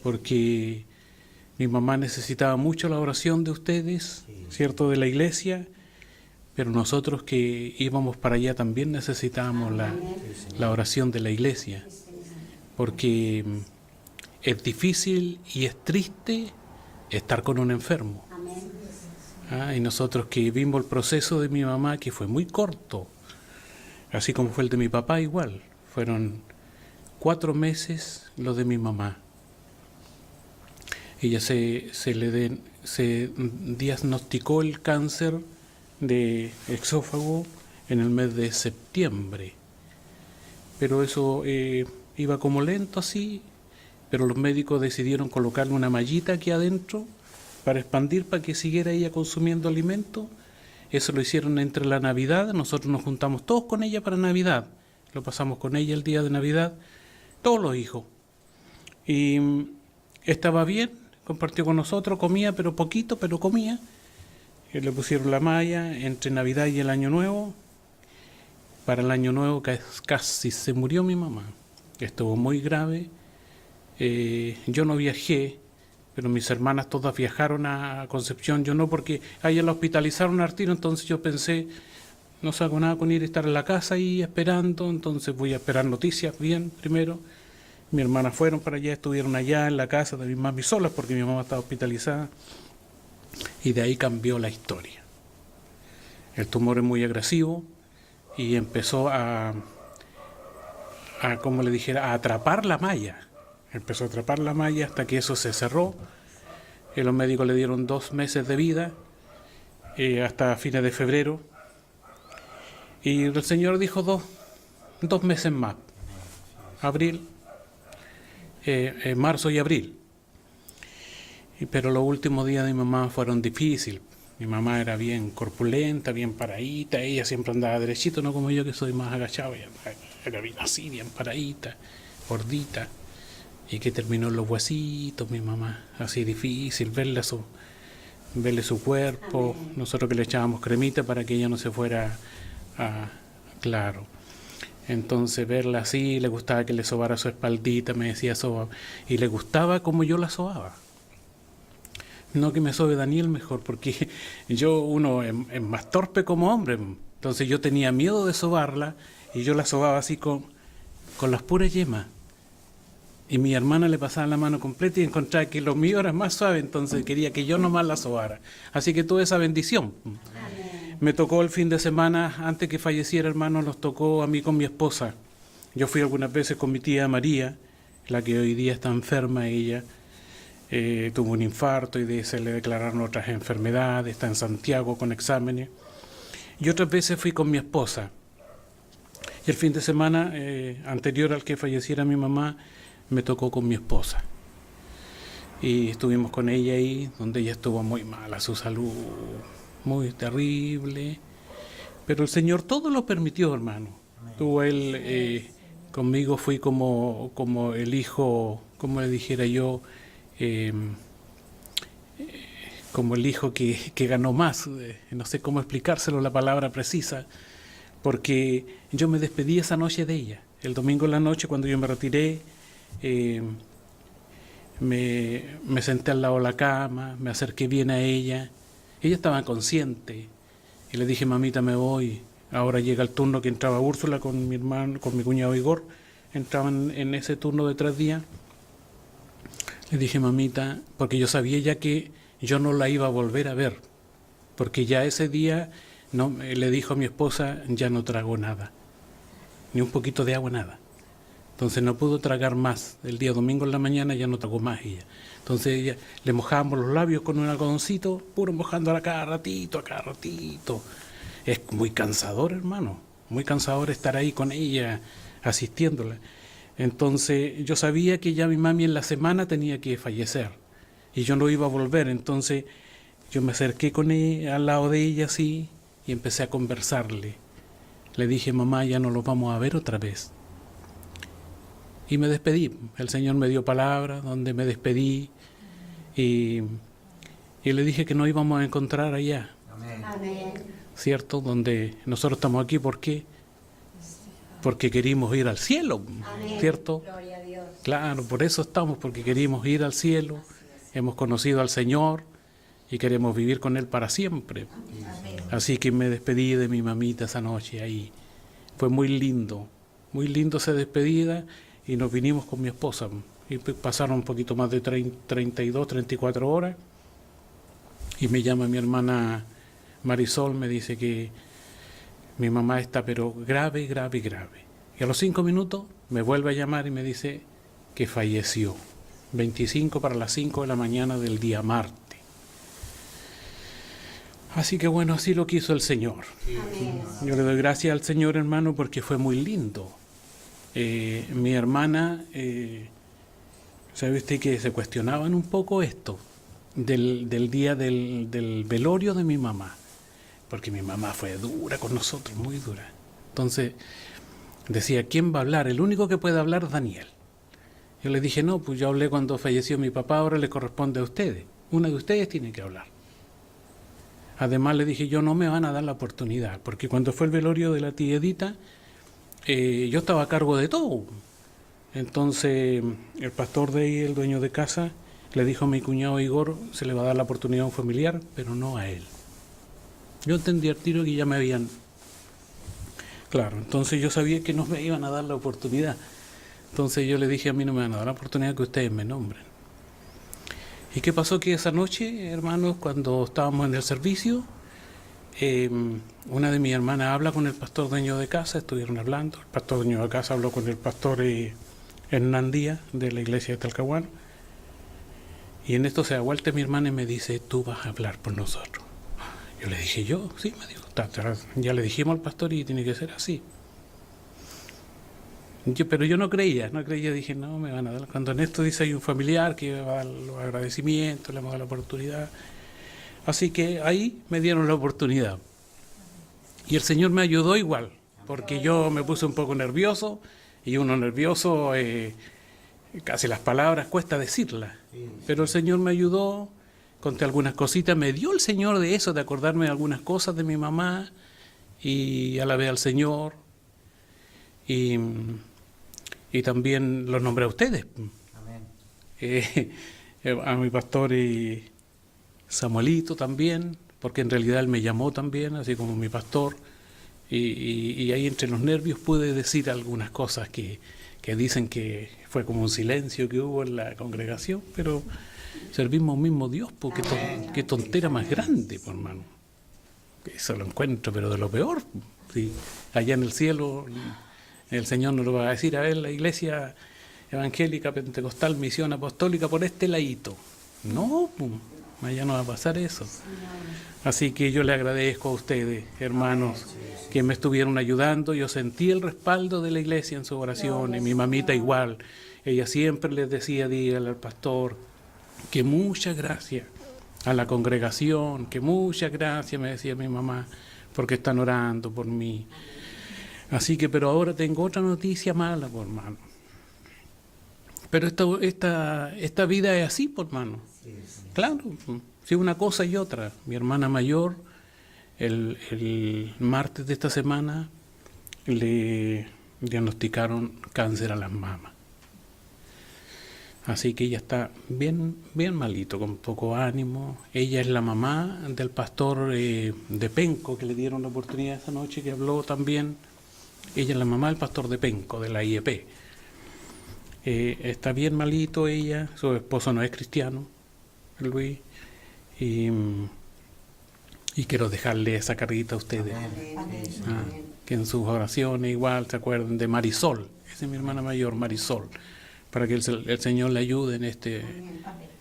porque mi mamá necesitaba mucho la oración de ustedes, ¿cierto?, de la iglesia, pero nosotros que íbamos para allá también necesitábamos la oración de la iglesia, porque es difícil y es triste estar con un enfermo. Y nosotros que vimos el proceso de mi mamá, que fue muy corto, así como fue el de mi papá igual, fueron 4 meses lo de mi mamá. Ella se diagnosticó el cáncer de esófago en el mes de septiembre, pero eso iba como lento así, pero los médicos decidieron colocarle una mallita aquí adentro para expandir, para que siguiera ella consumiendo alimento. Eso lo hicieron entre la Navidad, nosotros nos juntamos todos con ella para Navidad, lo pasamos con ella el día de Navidad, todos los hijos, y estaba bien, compartió con nosotros, comía, pero poquito, pero comía. Le pusieron la malla entre Navidad y el Año Nuevo. Para el Año Nuevo casi se murió mi mamá, estuvo muy grave. Yo no viajé, pero mis hermanas todas viajaron a Concepción, yo no, porque a ella la hospitalizaron al tiro, entonces yo pensé, no saco nada con ir a estar en la casa ahí esperando, entonces voy a esperar noticias bien primero. Mis hermanas fueron para allá, estuvieron allá en la casa de mi mami solas porque mi mamá estaba hospitalizada, y de ahí cambió la historia. El tumor es muy agresivo y empezó como le dijera, a atrapar la malla. Empezó a atrapar la malla hasta que eso se cerró. Los médicos le dieron 2 meses de vida, hasta fines de febrero. Y el Señor dijo 2 meses más, marzo y abril. Pero los últimos días de mi mamá fueron difíciles. Mi mamá era bien corpulenta, bien paradita, ella siempre andaba derechito, no como yo que soy más agachado, ella era bien así, bien paradita, gordita. Y que terminó en los huesitos, mi mamá, así difícil, verle su cuerpo. Amén. Nosotros que le echábamos cremita para que ella no se fuera claro. Entonces verla así, le gustaba que le sobara su espaldita, me decía soba, y le gustaba como yo la sobaba. No, que me sobe Daniel mejor, porque uno es más torpe como hombre. Entonces yo tenía miedo de sobarla y yo la sobaba así con las puras yemas. Y mi hermana le pasaba la mano completa y encontraba que lo mío era más suave, entonces quería que yo nomás la sobara. Así que tuve esa bendición. Me tocó el fin de semana, antes que falleciera, hermano, nos tocó a mí con mi esposa. Yo fui algunas veces con mi tía María, la que hoy día está enferma, ella tuvo un infarto y se le declararon otras enfermedades, está en Santiago con exámenes. Y otras veces fui con mi esposa. Y el fin de semana anterior al que falleciera mi mamá, me tocó con mi esposa. Y estuvimos con ella ahí, donde ella estuvo muy mala, su salud muy terrible. Pero el Señor todo lo permitió, hermano. Tuvo él, conmigo fui como el hijo, como le dijera yo, como el hijo que ganó más. No sé cómo explicárselo la palabra precisa, porque yo me despedí esa noche de ella. El domingo en la noche, cuando yo me retiré, me senté al lado de la cama, me acerqué bien a ella. Ella estaba consciente y le dije: mamita, me voy. Ahora llega el turno que entraba Úrsula con mi hermano, con mi cuñado Igor. Entraban en ese turno de 3 días. Le dije: mamita, porque yo sabía ya que yo no la iba a volver a ver, porque ya ese día no, le dijo a mi esposa: ya no trago nada, ni un poquito de agua, nada. Entonces no pudo tragar más. El día domingo en la mañana ya no tragó más ella. Entonces ella, le mojábamos los labios con un algodoncito, puro mojándola cada ratito, a cada ratito. Es muy cansador, hermano, muy cansador estar ahí con ella, asistiéndola. Entonces yo sabía que ya mi mami en la semana tenía que fallecer y yo no iba a volver. Entonces yo me acerqué con ella, al lado de ella así, y empecé a conversarle. Le dije: mamá, ya no los vamos a ver otra vez. Y me despedí. El Señor me dio palabra donde me despedí y le dije que nos íbamos a encontrar allá. Amén. ¿Cierto? Donde nosotros estamos aquí, ¿por qué? Porque queríamos ir al cielo, ¿cierto? Gloria a Dios. Claro, por eso estamos, porque queríamos ir al cielo. Hemos conocido al Señor y queremos vivir con Él para siempre. Así que me despedí de mi mamita esa noche ahí. Fue muy lindo esa despedida. Y nos vinimos con mi esposa. Y pasaron un poquito más de 32, 34 horas. Y me llama mi hermana Marisol, me dice que mi mamá está pero grave. Y a los 5 minutos me vuelve a llamar y me dice que falleció. 25 para las 5 de la mañana del día martes. Así que bueno, así lo quiso el Señor. Amén. Yo le doy gracias al Señor, hermano, porque fue muy lindo. Mi hermana, ¿sabe usted que se cuestionaban un poco esto del día del velorio de mi mamá? Porque mi mamá fue dura con nosotros, muy dura. Entonces decía: ¿quién va a hablar? El único que puede hablar es Daniel. Yo le dije: no, pues yo hablé cuando falleció mi papá, ahora le corresponde a ustedes. Una de ustedes tiene que hablar. Además le dije: yo no me van a dar la oportunidad, porque cuando fue el velorio de la tía Edita, yo estaba a cargo de todo. Entonces el pastor de ahí, el dueño de casa, le dijo a mi cuñado Igor: se le va a dar la oportunidad a un familiar, pero no a él. Yo entendí al tiro que ya me habían... Claro, entonces yo sabía que no me iban a dar la oportunidad. Entonces yo le dije: a mí no me van a dar la oportunidad que ustedes me nombren. ¿Y qué pasó? Que esa noche, hermanos, cuando estábamos en el servicio, una de mis hermanas habla con el pastor dueño de casa, estuvieron hablando. El pastor dueño de casa habló con el pastor Hernán Díaz de la iglesia de Talcahuano. Y en esto se da vuelta mi hermana y me dice: tú vas a hablar por nosotros. Yo le dije: yo, sí, me dijo, ya le dijimos al pastor y tiene que ser así. Pero yo no creía, dije: no, me van a dar. Cuando en esto dice hay un familiar que va a dar los agradecimientos, le vamos a dar la oportunidad. Así que ahí me dieron la oportunidad. Y el Señor me ayudó igual, porque yo me puse un poco nervioso, y uno nervioso, casi las palabras cuesta decirlas. Pero el Señor me ayudó, conté algunas cositas, me dio el Señor de eso, de acordarme de algunas cosas de mi mamá, y alabé al Señor, y también los nombré a ustedes. Amén. A mi pastor y Samuelito también, porque en realidad él me llamó también, así como mi pastor, y ahí entre los nervios pude decir algunas cosas que dicen que fue como un silencio que hubo en la congregación, pero servimos al mismo Dios, porque qué tontera más grande, por hermano. Eso lo encuentro, pero de lo peor. Sí, allá en el cielo el Señor nos lo va a decir, a ver, la iglesia evangélica, pentecostal, misión apostólica por este ladito. No, allá no va a pasar eso. Así que yo le agradezco a ustedes, hermanos, que me estuvieron ayudando. Yo sentí el respaldo de la iglesia en su oración, y mi mamita igual. Ella siempre les decía, dígale al pastor, que muchas gracias a la congregación, que muchas gracias, me decía mi mamá, porque están orando por mí. Así que, pero ahora tengo otra noticia mala, por hermano. Pero esta vida es así, por hermano. Claro, sí, una cosa y otra. Mi hermana mayor, el martes de esta semana, le diagnosticaron cáncer a las mamas. Así que ella está bien malito, con poco ánimo. Ella es la mamá del pastor de Penco, que le dieron la oportunidad esa noche, que habló también. Ella es la mamá del pastor de Penco, de la IEP. Está bien malito ella, su esposo no es cristiano, Luis, y quiero dejarle esa carguita a ustedes. Que en sus oraciones igual se acuerden de Marisol, esa es mi hermana mayor, Marisol, para que el Señor le ayude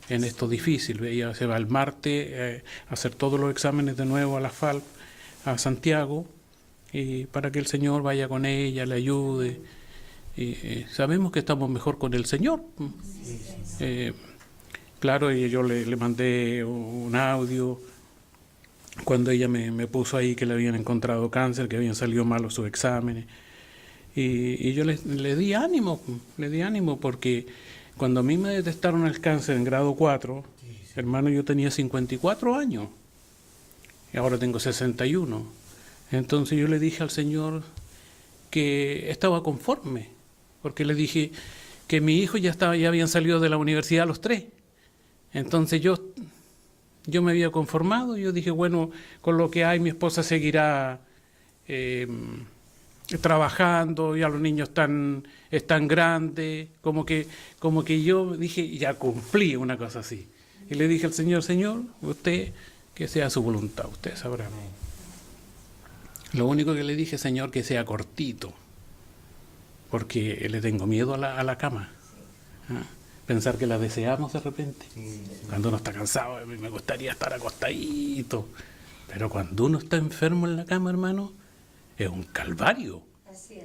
en esto difícil. Ella se va el martes a hacer todos los exámenes de nuevo a la FALP, a Santiago, y para que el Señor vaya con ella, le ayude. Sabemos que estamos mejor con el Señor. Claro, y yo le mandé un audio cuando ella me puso ahí que le habían encontrado cáncer, que habían salido malos sus exámenes. Y yo le di ánimo, porque cuando a mí me detectaron el cáncer en grado 4, hermano, yo tenía 54 años y ahora tengo 61. Entonces yo le dije al Señor que estaba conforme, porque le dije que mi hijo ya habían salido de la universidad los 3. Entonces yo me había conformado. Yo dije, bueno, con lo que hay mi esposa seguirá trabajando, ya los niños están grandes, como que yo dije, ya cumplí una cosa así. Y le dije al Señor, Señor, usted, que sea su voluntad, usted sabrá. Lo único que le dije, Señor, que sea cortito, porque le tengo miedo a la cama. Pensar que la deseamos de repente. Cuando uno está cansado, a mí me gustaría estar acostadito. Pero cuando uno está enfermo en la cama, hermano, es un calvario.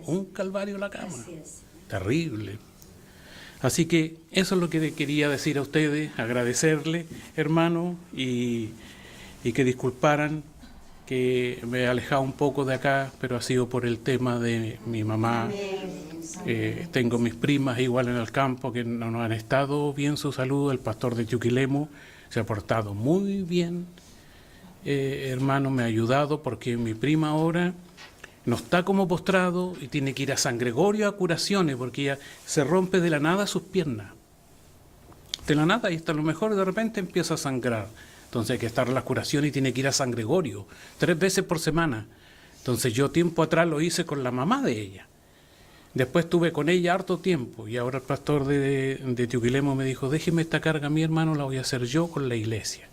Un calvario la cama. Terrible. Así que eso es lo que quería decir a ustedes, agradecerle, hermano, y que disculparan que me he alejado un poco de acá, pero ha sido por el tema de mi mamá. Tengo mis primas igual en el campo que no nos han estado bien su salud. El pastor de Chuquilemo se ha portado muy bien, hermano, me ha ayudado, porque mi prima ahora no está como postrado y tiene que ir a San Gregorio a curaciones, porque ella se rompe de la nada sus piernas. De la nada, y hasta lo mejor de repente empieza a sangrar. Entonces hay que estar en las curaciones y tiene que ir a San Gregorio 3 veces por semana. Entonces yo tiempo atrás lo hice con la mamá de ella. Después estuve con ella harto tiempo, y ahora el pastor de Tiuquilemo me dijo, déjeme esta carga a mi hermano, la voy a hacer yo con la iglesia.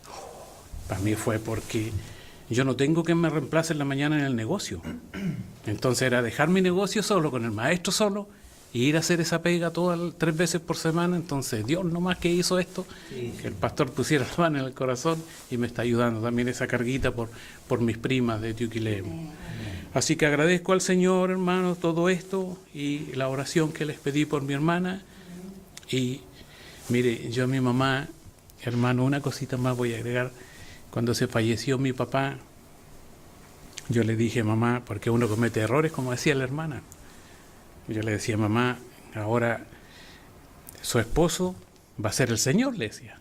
Para mí fue porque yo no tengo que me reemplace en la mañana en el negocio. Entonces era dejar mi negocio solo, con el maestro solo, y ir a hacer esa pega 3 veces por semana. Entonces Dios nomás que hizo esto, que el pastor pusiera la mano en el corazón, y me está ayudando también esa carguita por mis primas de Tiuquilemo. Así que agradezco al Señor, hermano, todo esto y la oración que les pedí por mi hermana. Y mire, yo a mi mamá, hermano, una cosita más voy a agregar. Cuando se falleció mi papá, yo le dije, mamá, porque uno comete errores, como decía la hermana. Yo le decía, mamá, ahora su esposo va a ser el Señor, le decía.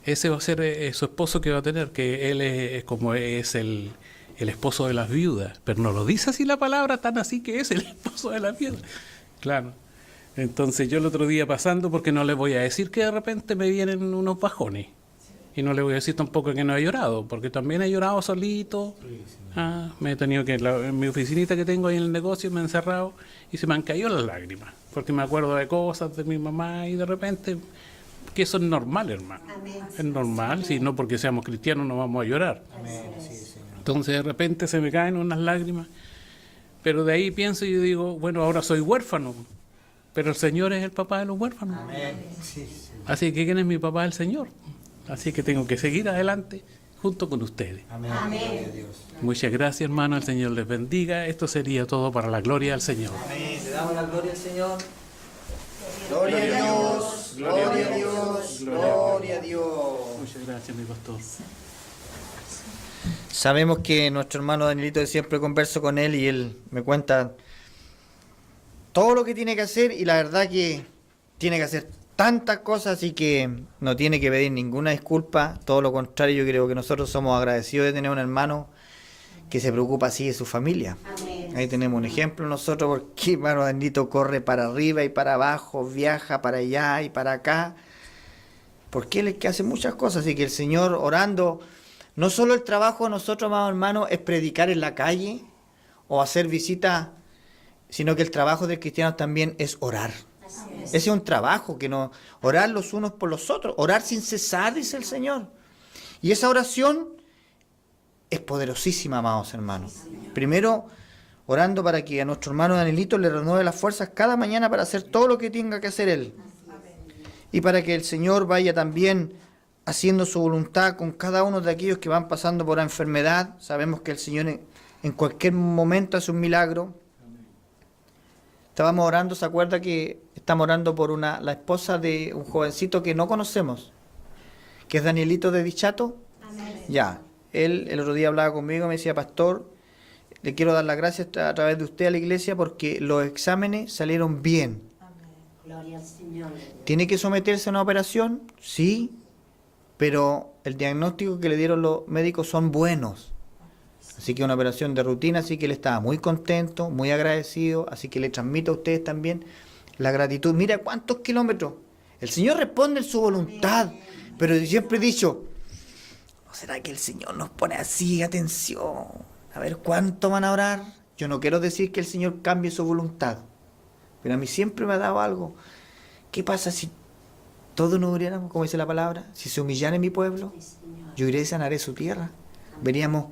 Ese va a ser su esposo que va a tener, que él es como es el esposo de las viudas, pero no lo dice así la palabra, tan así que es el esposo de las viudas. Claro. Entonces yo el otro día pasando, porque no les voy a decir que de repente me vienen unos bajones, Y no le voy a decir tampoco que no he llorado, porque también he llorado solito. Me he tenido que, en mi oficinita que tengo ahí en el negocio, me he encerrado y se me han caído las lágrimas, porque me acuerdo de cosas de mi mamá y de repente, que eso es normal, hermano. Amén. Es normal, si no porque seamos cristianos no vamos a llorar. Entonces de repente se me caen unas lágrimas, pero de ahí pienso y digo, bueno, ahora soy huérfano, pero el Señor es el papá de los huérfanos. Así que ¿quién es mi papá? El Señor. Así que tengo que seguir adelante junto con ustedes. Amén. Muchas gracias, hermano. El Señor les bendiga. Esto sería todo para la gloria del Señor. Amén. Le damos la gloria al Señor. Gloria a Dios, gloria a Dios, gloria a Dios. Muchas gracias, mi pastor. Sabemos que nuestro hermano Danielito, siempre converso con él y él me cuenta todo lo que tiene que hacer, y la verdad que tiene que hacer tantas cosas, así que no tiene que pedir ninguna disculpa. Todo lo contrario, yo creo que nosotros somos agradecidos de tener un hermano que se preocupa así de su familia. Amén. Ahí tenemos un ejemplo nosotros, porque hermano Danielito corre para arriba y para abajo, viaja para allá y para acá, porque él es que hace muchas cosas. Así que el Señor, orando, no solo el trabajo de nosotros, amados hermanos, es predicar en la calle o hacer visitas, sino que el trabajo del cristiano también es orar. Ese es un trabajo, que no, orar los unos por los otros, orar sin cesar, dice el Señor. Y esa oración es poderosísima, amados hermanos. Primero, orando para que a nuestro hermano Danielito le renueve las fuerzas cada mañana para hacer todo lo que tenga que hacer él. Y para que el Señor vaya también haciendo su voluntad con cada uno de aquellos que van pasando por la enfermedad. Sabemos que el Señor en cualquier momento hace un milagro. Estábamos orando, ¿se acuerda que estamos orando por la esposa de un jovencito que no conocemos, que es Danielito de Dichato? Amén. Ya, él el otro día hablaba conmigo, me decía, pastor, le quiero dar las gracias a través de usted a la iglesia porque los exámenes salieron bien. Gloria al Señor. ¿Tiene que someterse a una operación? Sí, pero el diagnóstico que le dieron los médicos son buenos. Así que una operación de rutina, así que él estaba muy contento, muy agradecido, así que le transmito a ustedes también la gratitud. Mira cuántos kilómetros. El Señor responde en su voluntad, pero yo siempre he dicho, ¿no será que el Señor nos pone así, atención? A ver cuánto van a orar. Yo no quiero decir que el Señor cambie su voluntad, pero a mí siempre me ha dado algo. ¿Qué pasa si todos nos hubiéramos, como dice la palabra, si se humillara en mi pueblo? Yo iré y sanaré su tierra. Veríamos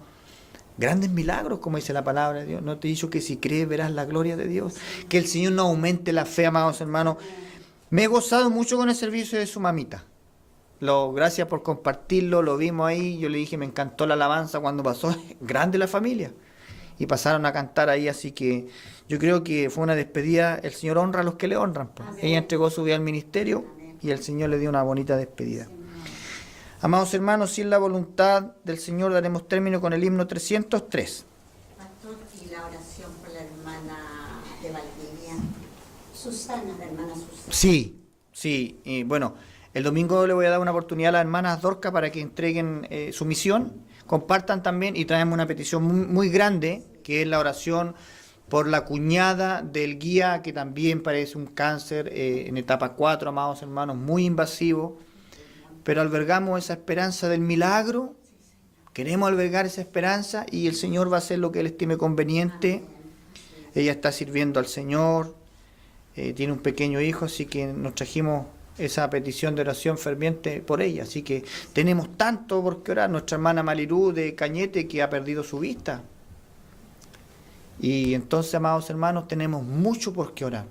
grandes milagros, como dice la palabra de Dios. No te he dicho que si crees verás la gloria de Dios. Que el Señor nos aumente la fe, amados hermanos. Me he gozado mucho con el servicio de su mamita. Gracias por compartirlo, lo vimos ahí. Yo le dije, me encantó la alabanza cuando pasó. Grande la familia. Y pasaron a cantar ahí, así que yo creo que fue una despedida. El Señor honra a los que le honran. Pues. Ella entregó su vida al ministerio y el Señor le dio una bonita despedida. Amados hermanos, sin la voluntad del Señor daremos término con el himno 303. Pastor, y la oración por la hermana de Valdivia, Susana, la hermana Susana. Sí. Y bueno, el domingo le voy a dar una oportunidad a las hermanas Dorca para que entreguen su misión, compartan también y traemos una petición muy grande, que es la oración por la cuñada del guía, que también parece un cáncer en etapa 4, amados hermanos, muy invasivo. Pero albergamos esa esperanza del milagro, queremos albergar esa esperanza y el Señor va a hacer lo que Él estime conveniente. Ella está sirviendo al Señor, tiene un pequeño hijo, así que nos trajimos esa petición de oración ferviente por ella. Así que tenemos tanto por qué orar. Nuestra hermana Malirú de Cañete, que ha perdido su vista. Y entonces, amados hermanos, tenemos mucho por qué orar.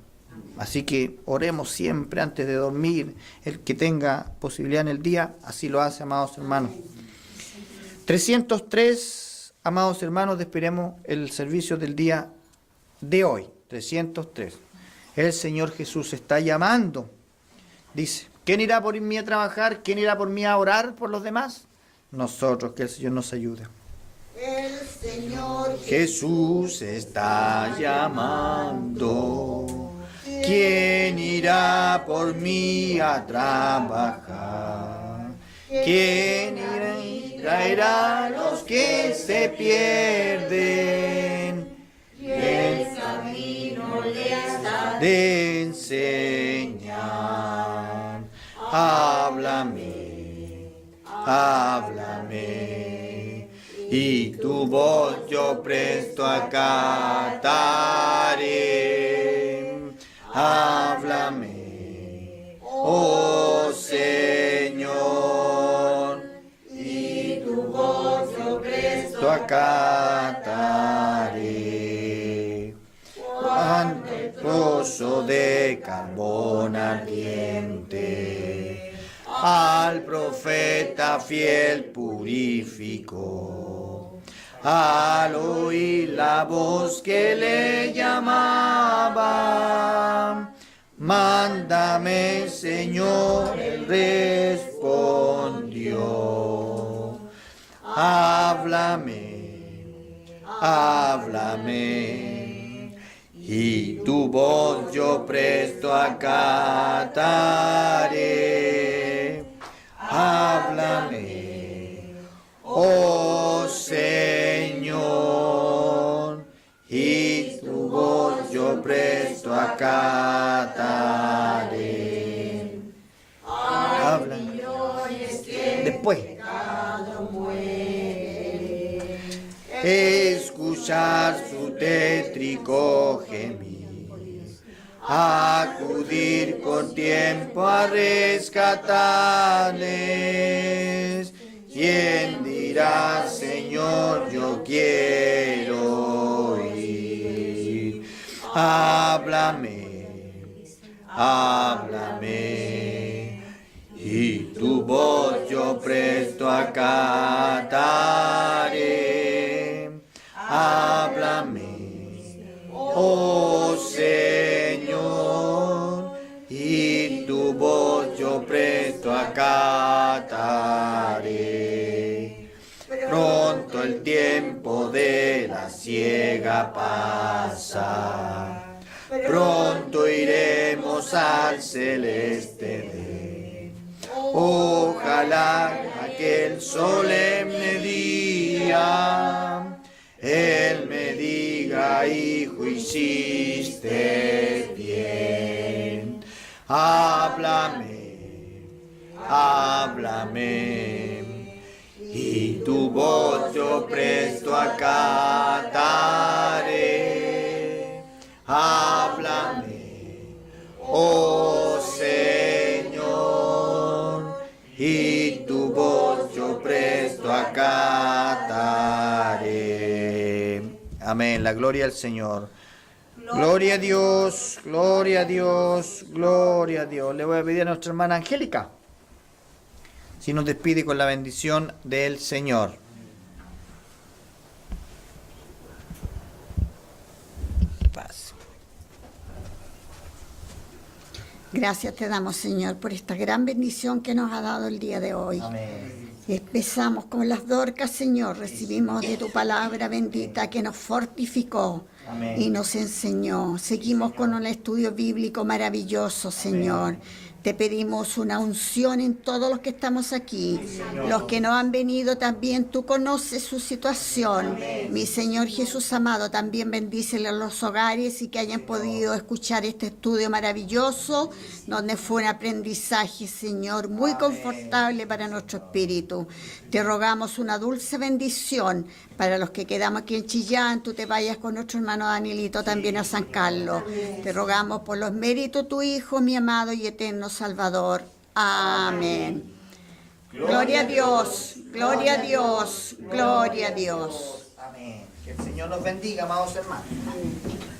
Así que oremos siempre antes de dormir. El que tenga posibilidad en el día, así lo hace, amados hermanos. 303, amados hermanos, despedimos el servicio del día de hoy. 303. El Señor Jesús está llamando. Dice, ¿quién irá por mí a trabajar? ¿Quién irá por mí a orar por los demás? Nosotros, que el Señor nos ayude. El Señor Jesús está llamando. ¿Quién irá por mí a trabajar? ¿Quién irá y traerá a los que se pierden? Y el camino le está de enseñar. Háblame, háblame, y tu voz yo presto acataré. Háblame, oh Señor, y tu voz yo presto acataré. Cuán trozo de carbón ardiente al profeta fiel purificó, al oír la voz que le llamaba. Mándame, Señor, él respondió. Háblame, háblame, y tu voz yo presto acataré. Háblame, oh Señor, y tu voz yo presto acataré. Háblame. Después. Escuchar su tétrico gemir, acudir con tiempo a rescatarles. ¿Quién dirá, Señor, yo quiero oír? Háblame, háblame, y tu voz yo presto acataré. Háblame, oh Señor, y tu voz yo presto acataré. Pronto el tiempo de la siega pasa, pronto iremos al celeste Edén. Ojalá aquel solemne día Él me diga, hijo, hiciste bien. Háblame, háblame, y tu voz yo presto acataré. Háblame, oh Señor, y tu voz yo presto acataré. Amén, la gloria al Señor. Gloria a Dios, gloria a Dios, gloria a Dios. Le voy a pedir a nuestra hermana Angélica si nos despide con la bendición del Señor. Paz. Gracias te damos, Señor, por esta gran bendición que nos ha dado el día de hoy. Amén. Empezamos con las Dorcas, Señor. Recibimos de tu palabra bendita que nos fortificó. Amén. Y nos enseñó. Seguimos con un estudio bíblico maravilloso, Señor. Amén. Te pedimos una unción en todos los que estamos aquí. Los que no han venido también, tú conoces su situación. Amén. Mi Señor Jesús amado, también bendícele a los hogares y que hayan podido escuchar este estudio maravilloso, donde fue un aprendizaje, Señor, muy confortable para nuestro espíritu. Te rogamos una dulce bendición para los que quedamos aquí en Chillán. Tú te vayas con nuestro hermano Danielito también a San Carlos. Te rogamos por los méritos de tu Hijo, mi amado y eterno Salvador. Amén. Gloria a Dios, gloria a Dios, gloria a Dios. Amén. Que el Señor nos bendiga, amados hermanos. Amén.